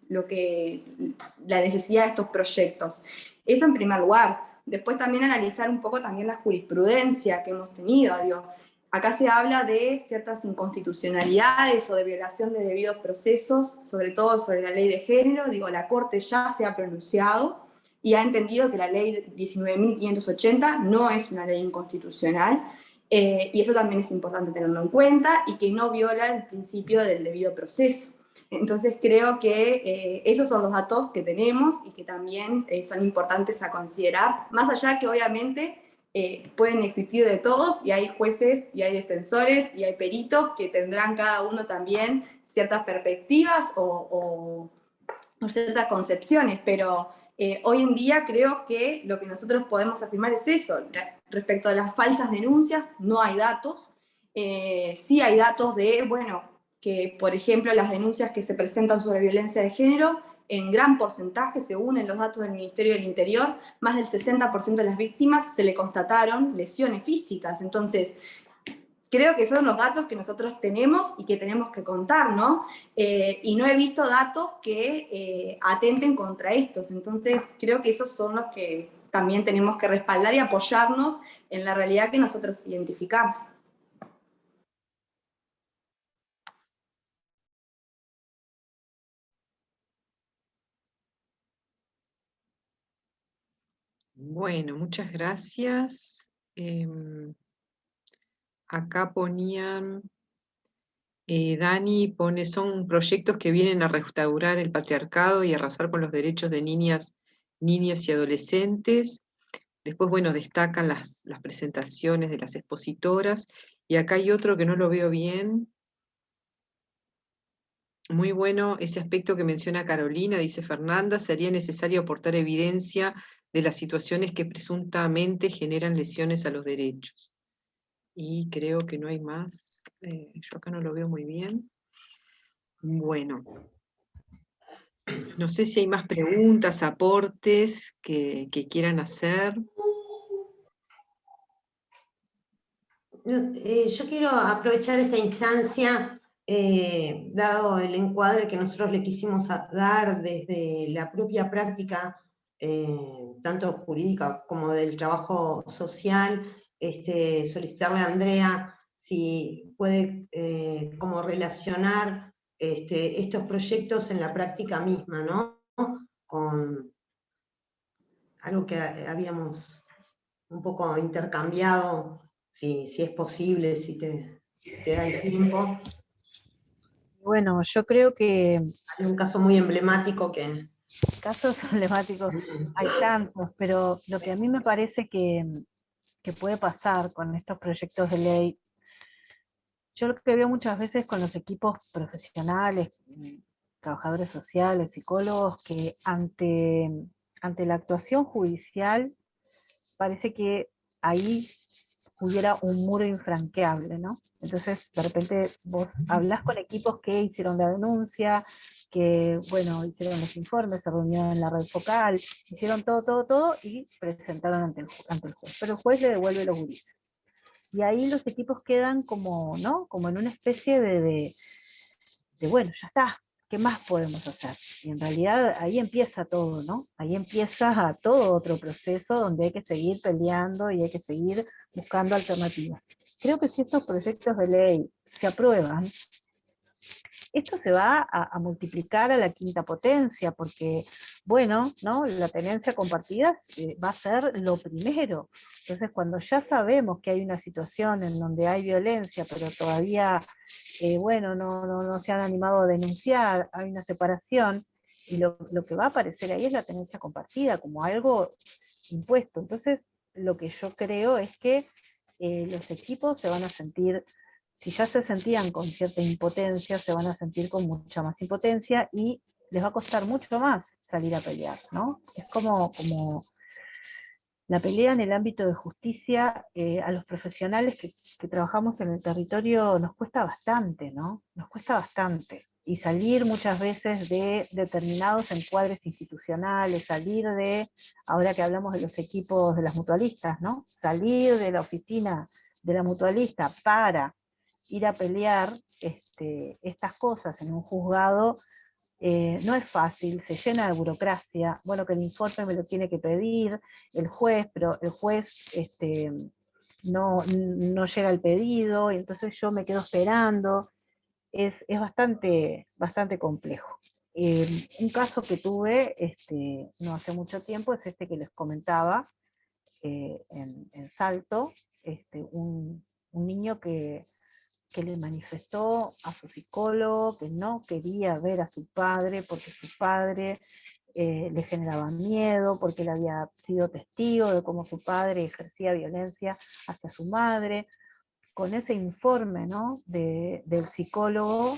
la necesidad de estos proyectos. Eso en primer lugar. Después también analizar un poco también la jurisprudencia que hemos tenido. Digo, acá se habla de ciertas inconstitucionalidades o de violación de debidos procesos, sobre todo sobre la ley de género. Digo, la Corte ya se ha pronunciado y ha entendido que la ley 19.580 no es una ley inconstitucional, y eso también es importante tenerlo en cuenta, y que no viola el principio del debido proceso. Entonces creo que esos son los datos que tenemos y que también son importantes a considerar, más allá que obviamente pueden existir de todos, y hay jueces, y hay defensores, y hay peritos que tendrán cada uno también ciertas perspectivas o ciertas concepciones, pero hoy en día creo que lo que nosotros podemos afirmar es eso. Respecto a las falsas denuncias, no hay datos. Sí hay datos de, bueno, que por ejemplo las denuncias que se presentan sobre violencia de género, en gran porcentaje, según en los datos del Ministerio del Interior, más del 60% de las víctimas se le constataron lesiones físicas. Entonces, creo que son los datos que nosotros tenemos y que tenemos que contar, ¿no? Y no he visto datos que atenten contra estos. Entonces, creo que esos son los que también tenemos que respaldar y apoyarnos en la realidad que nosotros identificamos. Bueno, muchas gracias. Acá ponían, Dani pone, son proyectos que vienen a restaurar el patriarcado y arrasar con los derechos de niñas, niños y adolescentes. Después, bueno, destacan las presentaciones de las expositoras. Y acá hay otro que no lo veo bien. Muy bueno ese aspecto que menciona Carolina, dice Fernanda, sería necesario aportar evidencia de las situaciones que presuntamente generan lesiones a los derechos. Y creo que no hay más, yo acá no lo veo muy bien. Bueno, no sé si hay más preguntas, aportes que quieran hacer. Yo quiero aprovechar esta instancia, dado el encuadre que nosotros le quisimos dar desde la propia práctica, tanto jurídica como del trabajo social, solicitarle a Andrea si puede como relacionar estos proyectos en la práctica misma, ¿no? Con algo que habíamos un poco intercambiado, si es posible, si te da el tiempo. Bueno, yo creo que... Hay un caso muy emblemático que casos emblemáticos hay tantos, pero lo que a mí me parece que puede pasar con estos proyectos de ley, yo lo que veo muchas veces con los equipos profesionales, trabajadores sociales, psicólogos, que ante la actuación judicial parece que ahí hubiera un muro infranqueable, ¿no? Entonces, de repente vos hablás con equipos que hicieron la denuncia, que, bueno, hicieron los informes, se reunieron en la red focal, hicieron todo, y presentaron ante el juez. Pero el juez le devuelve los gurises. Y ahí los equipos quedan como, ¿no? Como en una especie de bueno, ya está, ¿qué más podemos hacer? Y en realidad ahí empieza todo, ¿no? Ahí empieza todo otro proceso donde hay que seguir peleando y hay que seguir buscando alternativas. Creo que si estos proyectos de ley se aprueban, esto se va a multiplicar a la quinta potencia, porque, bueno, ¿no? La tenencia compartida va a ser lo primero. Entonces, cuando ya sabemos que hay una situación en donde hay violencia, pero todavía, bueno, no se han animado a denunciar, hay una separación, y lo que va a aparecer ahí es la tenencia compartida, como algo impuesto. Entonces, lo que yo creo es que los equipos se van a sentir, si ya se sentían con cierta impotencia, se van a sentir con mucha más impotencia y les va a costar mucho más salir a pelear, ¿no? Es como la pelea en el ámbito de justicia, a los profesionales que trabajamos en el territorio nos cuesta bastante, ¿no? Nos cuesta bastante. Y salir muchas veces de determinados encuadres institucionales, salir de, ahora que hablamos de los equipos de las mutualistas, ¿no? Salir de la oficina de la mutualista para ir a pelear estas cosas en un juzgado, no es fácil, se llena de burocracia, bueno, que el informe me lo tiene que pedir el juez, pero el juez no llega el pedido, y entonces yo me quedo esperando, es bastante complejo. Un caso que tuve no hace mucho tiempo es este que les comentaba, en Salto, un niño que le manifestó a su psicólogo que no quería ver a su padre porque su padre le generaba miedo, porque él había sido testigo de cómo su padre ejercía violencia hacia su madre. Con ese informe, ¿no? del psicólogo,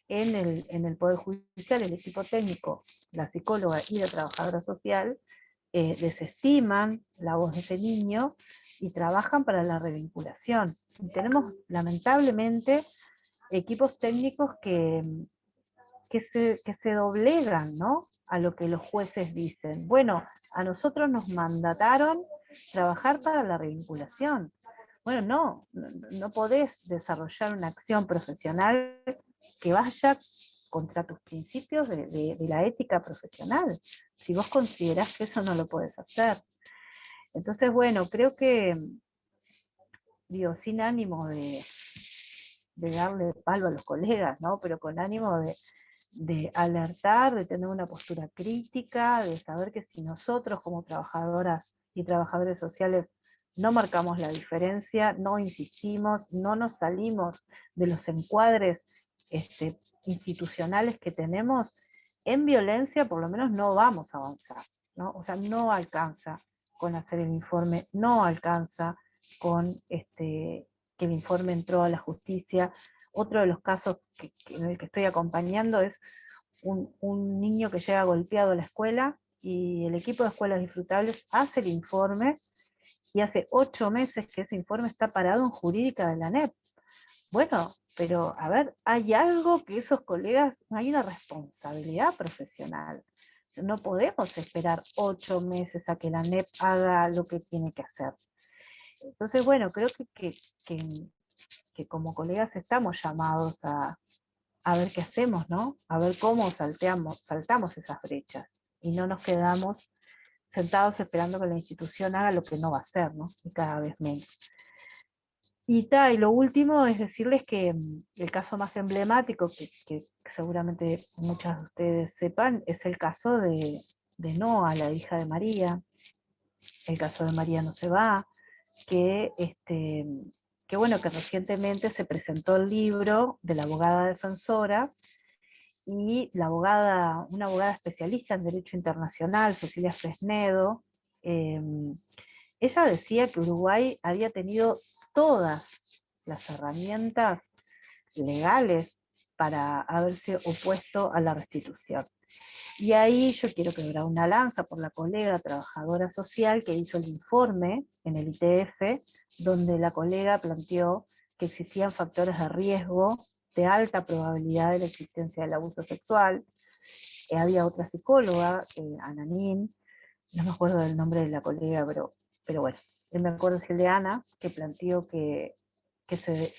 en el Poder Judicial, el equipo técnico, la psicóloga y la trabajadora social, desestiman la voz de ese niño y trabajan para la revinculación. Y tenemos, lamentablemente, equipos técnicos que se doblegan, ¿no? A lo que los jueces dicen. Bueno, a nosotros nos mandataron trabajar para la revinculación. Bueno, no podés desarrollar una acción profesional que vaya contra tus principios de la ética profesional, si vos considerás que eso no lo podés hacer. Entonces, bueno, creo que, digo, sin ánimo de darle palo a los colegas, ¿no? Pero con ánimo de alertar, de tener una postura crítica, de saber que si nosotros como trabajadoras y trabajadores sociales no marcamos la diferencia, no insistimos, no nos salimos de los encuadres institucionales que tenemos, en violencia por lo menos no vamos a avanzar, ¿no? O sea, no alcanza con hacer el informe, no alcanza con que el informe entró a la justicia. Otro de los casos en el que estoy acompañando es un niño que llega golpeado a la escuela y el equipo de escuelas disfrutables hace el informe y hace 8 meses que ese informe está parado en jurídica de la ANEP. Bueno, pero a ver, hay algo que esos colegas, hay una responsabilidad profesional. No podemos esperar 8 meses a que la ANEP haga lo que tiene que hacer. Entonces, bueno, creo que como colegas estamos llamados a ver qué hacemos, ¿no? A ver cómo saltamos esas brechas y no nos quedamos sentados esperando que la institución haga lo que no va a hacer, ¿no? Y cada vez menos. Y lo último es decirles que el caso más emblemático, que seguramente muchas de ustedes sepan, es el caso de Noa, la hija de María. El caso de María no se va, que bueno, que recientemente se presentó el libro de la abogada defensora, y una abogada especialista en Derecho Internacional, Cecilia Fresnedo, ella decía que Uruguay había tenido todas las herramientas legales para haberse opuesto a la restitución. Y ahí yo quiero quebrar una lanza por la colega trabajadora social que hizo el informe en el ITF, donde la colega planteó que existían factores de riesgo de alta probabilidad de la existencia del abuso sexual. Había otra psicóloga, Ananín, no me acuerdo del nombre de la colega, pero bueno, me acuerdo si el de Ana, que planteó que se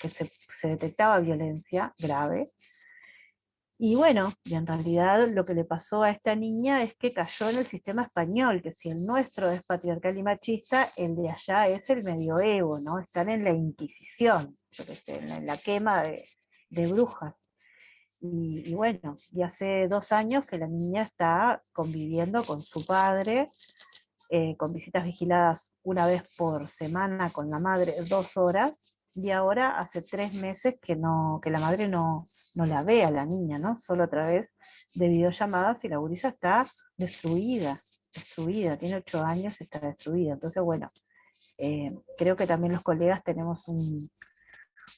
detectaba violencia grave. Y bueno, y en realidad lo que le pasó a esta niña es que cayó en el sistema español, que si el nuestro es patriarcal y machista, el de allá es el medioevo, ¿no? Están en la Inquisición, yo qué sé, en la quema de brujas. Y bueno, y hace 2 años que la niña está conviviendo con su padre, con visitas vigiladas una vez por semana con la madre 2 horas, y ahora hace 3 meses que la madre no la ve a la niña, ¿no? Solo a través de videollamadas, y la gurisa está destruida, tiene 8 años, está destruida. Entonces, bueno, creo que también los colegas tenemos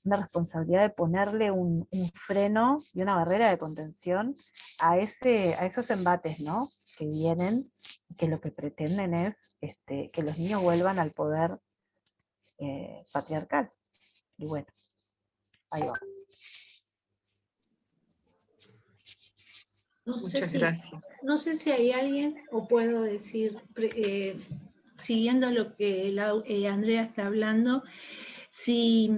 una responsabilidad de ponerle un freno y una barrera de contención a esos embates, ¿no? Que vienen, que lo que pretenden es que los niños vuelvan al poder patriarcal. Y bueno, ahí va. Muchas gracias. No sé si hay alguien, o puedo decir, siguiendo lo que Andrea está hablando, si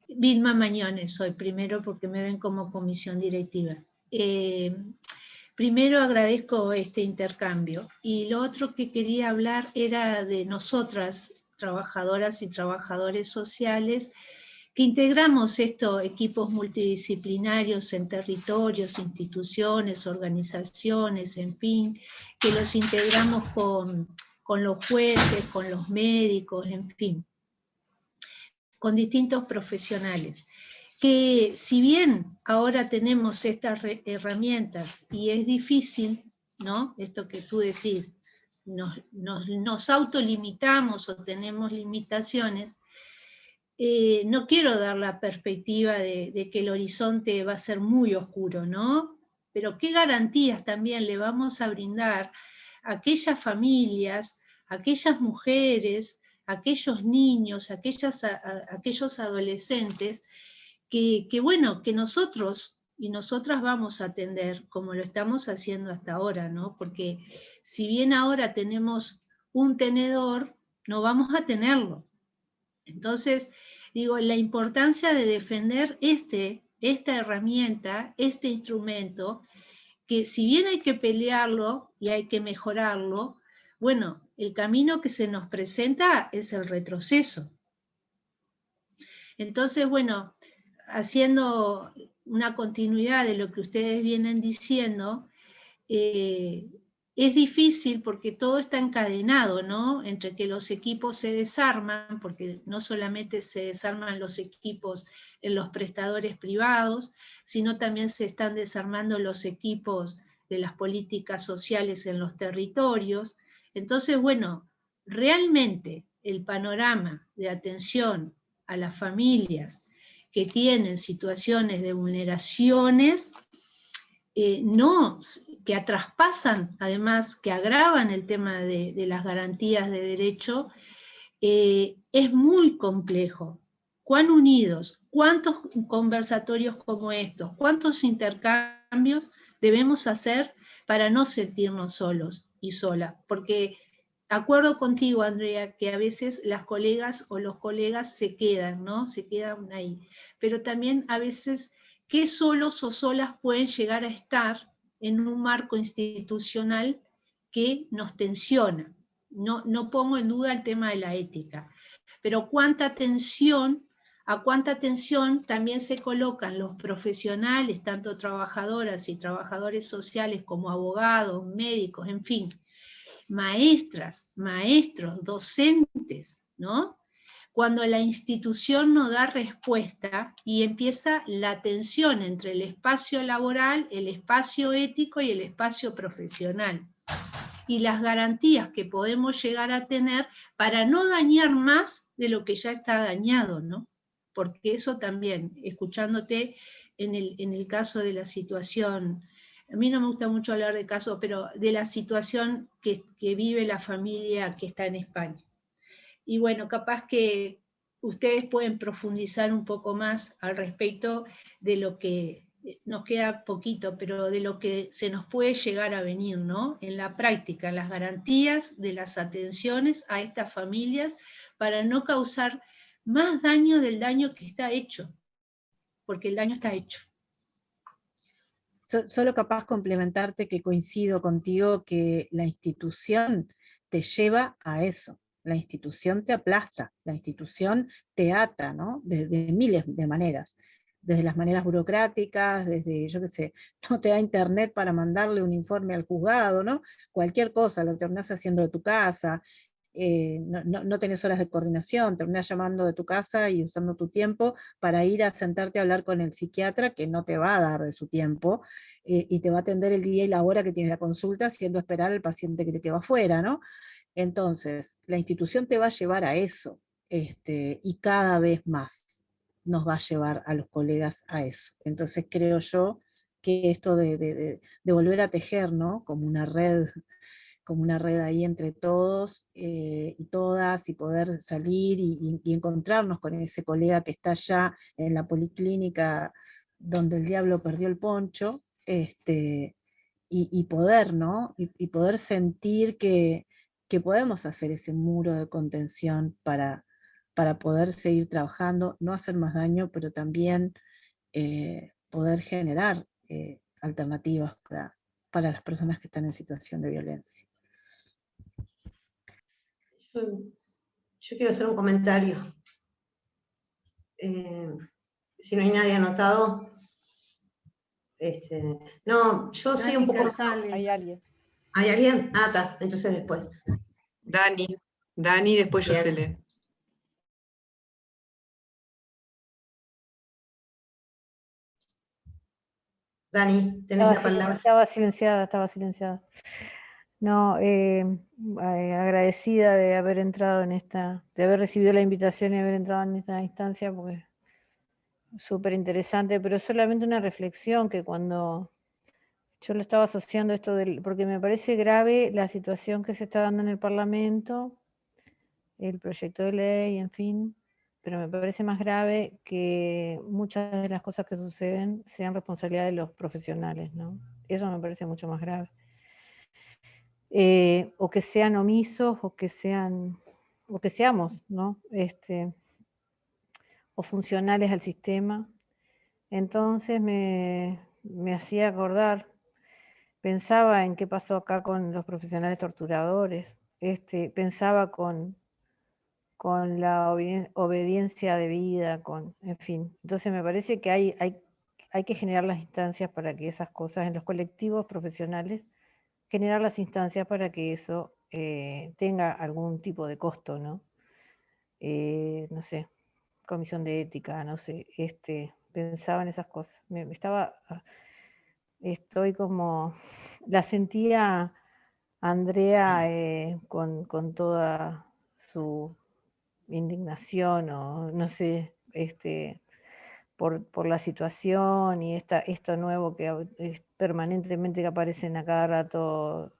Vilma Mañones soy primero, porque me ven como comisión directiva. Primero agradezco este intercambio, y lo otro que quería hablar era de nosotras, trabajadoras y trabajadores sociales, que integramos estos equipos multidisciplinarios en territorios, instituciones, organizaciones, en fin, que los integramos con los jueces, con los médicos, en fin, con distintos profesionales, que si bien ahora tenemos estas herramientas y es difícil, ¿no? Esto que tú decís, nos autolimitamos o tenemos limitaciones, no quiero dar la perspectiva de que el horizonte va a ser muy oscuro, ¿no? Pero ¿qué garantías también le vamos a brindar a aquellas familias, a aquellas mujeres, a aquellos niños, a aquellos adolescentes que bueno, que nosotros y nosotras vamos a atender como lo estamos haciendo hasta ahora, ¿no? Porque si bien ahora tenemos un tenedor, no vamos a tenerlo. Entonces, digo, la importancia de defender esta herramienta, este instrumento, que si bien hay que pelearlo y hay que mejorarlo, bueno, el camino que se nos presenta es el retroceso. Entonces, bueno, haciendo una continuidad de lo que ustedes vienen diciendo, es difícil porque todo está encadenado, ¿no? Entre que los equipos se desarman, porque no solamente se desarman los equipos en los prestadores privados, sino también se están desarmando los equipos de las políticas sociales en los territorios. Entonces, bueno, realmente el panorama de atención a las familias que tienen situaciones de vulneraciones, que traspasan, además, que agravan el tema de las garantías de derecho, es muy complejo. ¿Cuán unidos? ¿Cuántos conversatorios como estos? ¿Cuántos intercambios debemos hacer para no sentirnos solos y solas? Porque acuerdo contigo, Andrea, que a veces las colegas o los colegas se quedan, ¿no? Se quedan ahí. Pero también a veces, ¿qué solos o solas pueden llegar a estar en un marco institucional que nos tensiona? No pongo en duda el tema de la ética, pero a cuánta tensión también se colocan los profesionales, tanto trabajadoras y trabajadores sociales como abogados, médicos, en fin, maestras, maestros, docentes, ¿no? cuando la institución no da respuesta y empieza la tensión entre el espacio laboral, el espacio ético y el espacio profesional. Y las garantías que podemos llegar a tener para no dañar más de lo que ya está dañado, ¿no? Porque eso también, escuchándote en el caso de la situación, a mí no me gusta mucho hablar de casos, pero de la situación que vive la familia que está en España. Y bueno, capaz que ustedes pueden profundizar un poco más al respecto de lo que nos queda poquito, pero de lo que se nos puede llegar a venir, ¿no? En la práctica, las garantías de las atenciones a estas familias para no causar más daño del daño que está hecho, porque el daño está hecho. Solo capaz complementarte que coincido contigo que la institución te lleva a eso. La institución te aplasta, la institución te ata, ¿no? De miles de maneras. Desde las maneras burocráticas, desde, yo qué sé, no te da internet para mandarle un informe al juzgado, ¿no? Cualquier cosa, lo terminás haciendo de tu casa, no tenés horas de coordinación, terminás llamando de tu casa y usando tu tiempo para ir a sentarte a hablar con el psiquiatra que no te va a dar de su tiempo, y te va a atender el día y la hora que tiene la consulta, haciendo esperar al paciente que va afuera, ¿no? Entonces, la institución te va a llevar a eso, y cada vez más nos va a llevar a los colegas a eso. Entonces creo yo que esto de volver a tejer, ¿no? Como una red ahí entre todos y todas, y poder salir y encontrarnos con ese colega que está allá en la policlínica donde el diablo perdió el poncho, y poder, ¿no? Y poder sentir que podemos hacer ese muro de contención para poder seguir trabajando, no hacer más daño, pero también poder generar alternativas para las personas que están en situación de violencia. Yo quiero hacer un comentario. Si no hay nadie anotado. No, yo soy un poco... Hay alguien. ¿Hay alguien? Ah, está, entonces después. Dani, después Bien. Yosele. Dani, tenés la palabra. Estaba silenciada. No, agradecida de haber entrado de haber recibido la invitación y haber entrado en esta instancia, porque es súper interesante, pero solamente una reflexión que cuando yo lo estaba asociando esto porque me parece grave la situación que se está dando en el Parlamento, el proyecto de ley, en fin, pero me parece más grave que muchas de las cosas que suceden sean responsabilidad de los profesionales, ¿no? Eso me parece mucho más grave. O que sean omisos, o que seamos, ¿no? O funcionales al sistema. Entonces me hacía acordar, pensaba en qué pasó acá con los profesionales torturadores, pensaba con la obediencia debida, en fin. Entonces me parece que hay que generar las instancias para que esas cosas en los colectivos profesionales, generar las instancias para que eso tenga algún tipo de costo, ¿no? No sé, comisión de ética, no sé, pensaba en esas cosas. Estoy como, la sentía Andrea con toda su indignación, o no sé, por la situación y esto nuevo que permanentemente que aparecen a cada rato,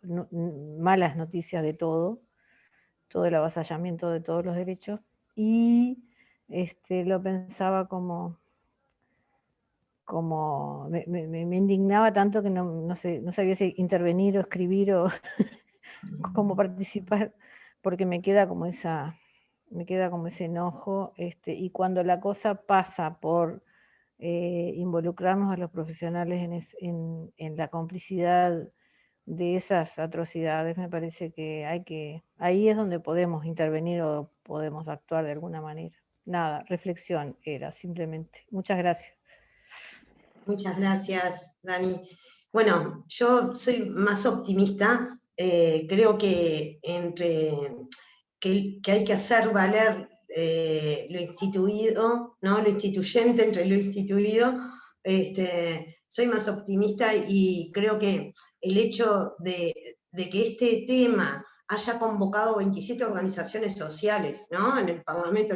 malas noticias de todo el avasallamiento de todos los derechos, y lo pensaba como me indignaba tanto que no sabía si intervenir o escribir o cómo participar, porque me queda como ese enojo, y cuando la cosa pasa por involucrarnos a los profesionales en la complicidad de esas atrocidades, me parece que ahí es donde podemos intervenir o podemos actuar de alguna manera. Nada, reflexión era simplemente. Muchas gracias. Muchas gracias, Dani. Bueno, yo soy más optimista. Creo que hay que hacer valer lo instituido, ¿no? Lo instituyente entre lo instituido. Soy más optimista y creo que el hecho de que este tema haya convocado 27 organizaciones sociales, ¿no? En el Parlamento,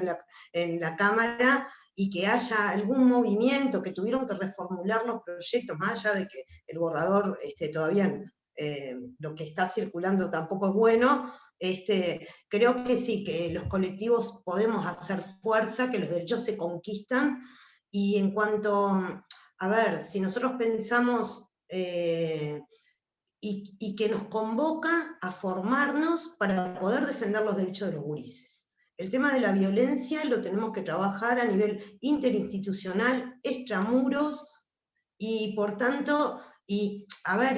en la Cámara, y que haya algún movimiento que tuvieron que reformular los proyectos, más allá de que el borrador todavía lo que está circulando tampoco es bueno, creo que sí, que los colectivos podemos hacer fuerza, que los derechos se conquistan, y en cuanto, a ver, si nosotros pensamos, y que nos convoca a formarnos para poder defender los derechos de los gurises. El tema de la violencia lo tenemos que trabajar a nivel interinstitucional, extramuros, y por tanto, y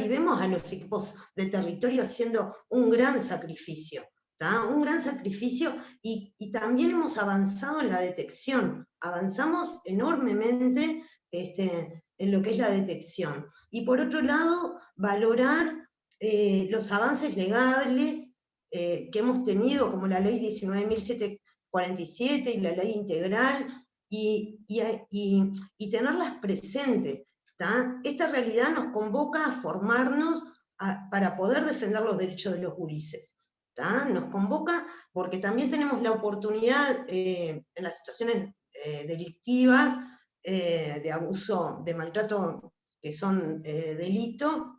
vemos a los equipos de territorio haciendo un gran sacrificio, un gran sacrificio, y también hemos avanzado en la detección, avanzamos enormemente en lo que es la detección. Y por otro lado, valorar los avances legales que hemos tenido, como la ley 19.747 y la ley integral, y tenerlas presentes. Esta realidad nos convoca a formarnos para poder defender los derechos de los gurises. Nos convoca porque también tenemos la oportunidad en las situaciones delictivas, de abuso, de maltrato, que son delito,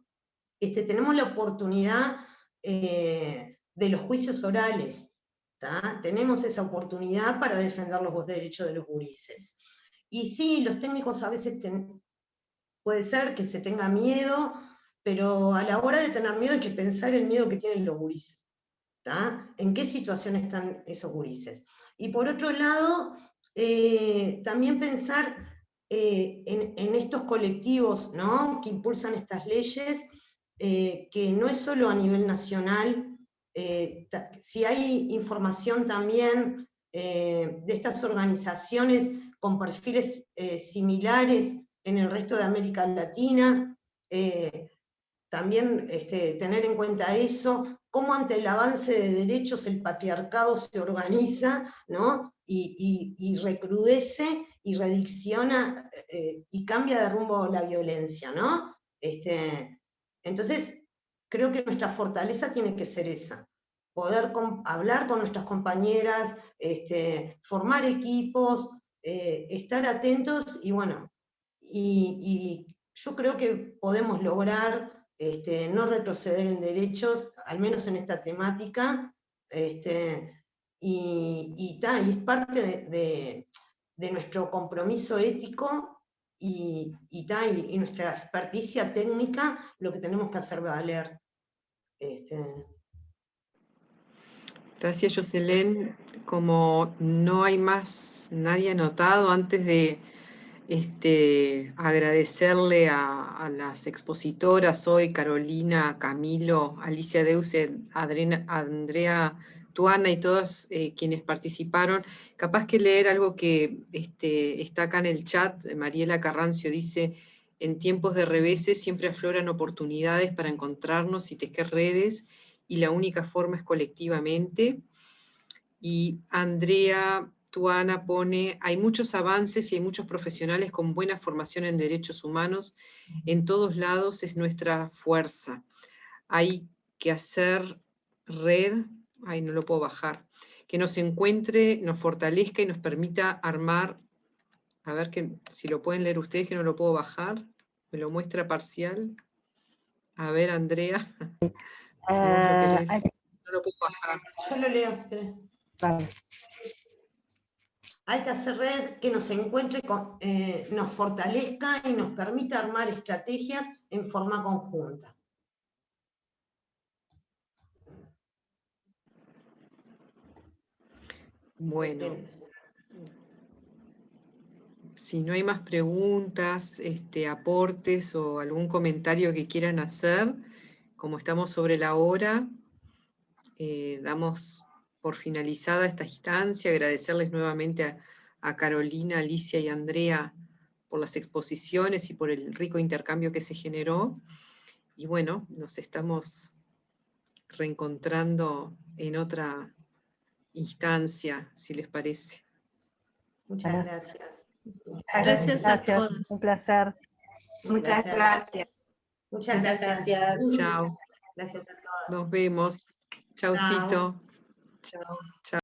tenemos la oportunidad de los juicios orales. Tenemos esa oportunidad para defender los derechos de los gurises. Y sí, los técnicos a veces puede ser que se tenga miedo, pero a la hora de tener miedo hay que pensar el miedo que tienen los gurises. ¿En qué situación están esos gurises? Y por otro lado, también pensar en estos colectivos, ¿no?, que impulsan estas leyes, que no es solo a nivel nacional, si hay información también de estas organizaciones con perfiles similares en el resto de América Latina, también tener en cuenta eso, cómo ante el avance de derechos el patriarcado se organiza, ¿no?, y recrudece y redicciona y cambia de rumbo la violencia, ¿no? Entonces, creo que nuestra fortaleza tiene que ser esa, poder hablar con nuestras compañeras, formar equipos, estar atentos, y bueno, y yo creo que podemos lograr no retroceder en derechos, al menos en esta temática, y es parte de nuestro compromiso ético y nuestra experticia técnica, lo que tenemos que hacer valer. Gracias, Yoselén. Como no hay más nadie anotado, antes de agradecerle a las expositoras hoy, Carolina, Camilo, Alicia Deuse, Andrea Tuana y todos quienes participaron, capaz que leer algo que está acá en el chat. Mariela Carrancio dice: en tiempos de reveses siempre afloran oportunidades para encontrarnos y tejer redes, y la única forma es colectivamente. Y Andrea Tuana pone: hay muchos avances y hay muchos profesionales con buena formación en derechos humanos, en todos lados es nuestra fuerza. Hay que hacer red, no lo puedo bajar, que nos encuentre, nos fortalezca y nos permita armar, a ver si lo pueden leer ustedes, que no lo puedo bajar, me lo muestra parcial. A ver, Andrea, si vos lo querés, no lo puedo bajar. Yo lo leo, Vale. Hay que hacer red que nos encuentre, nos fortalezca y nos permita armar estrategias en forma conjunta. Bueno, si no hay más preguntas, aportes o algún comentario que quieran hacer, como estamos sobre la hora, damos por finalizada esta instancia. Agradecerles nuevamente a Carolina, Alicia y Andrea por las exposiciones y por el rico intercambio que se generó. Y bueno, nos estamos reencontrando en otra instancia, si les parece. Muchas Gracias. gracias. Gracias a todos. Un placer. Muchas gracias. Muchas gracias. Chao. Gracias a todos. Nos vemos. Chaucito. Chao. Chao.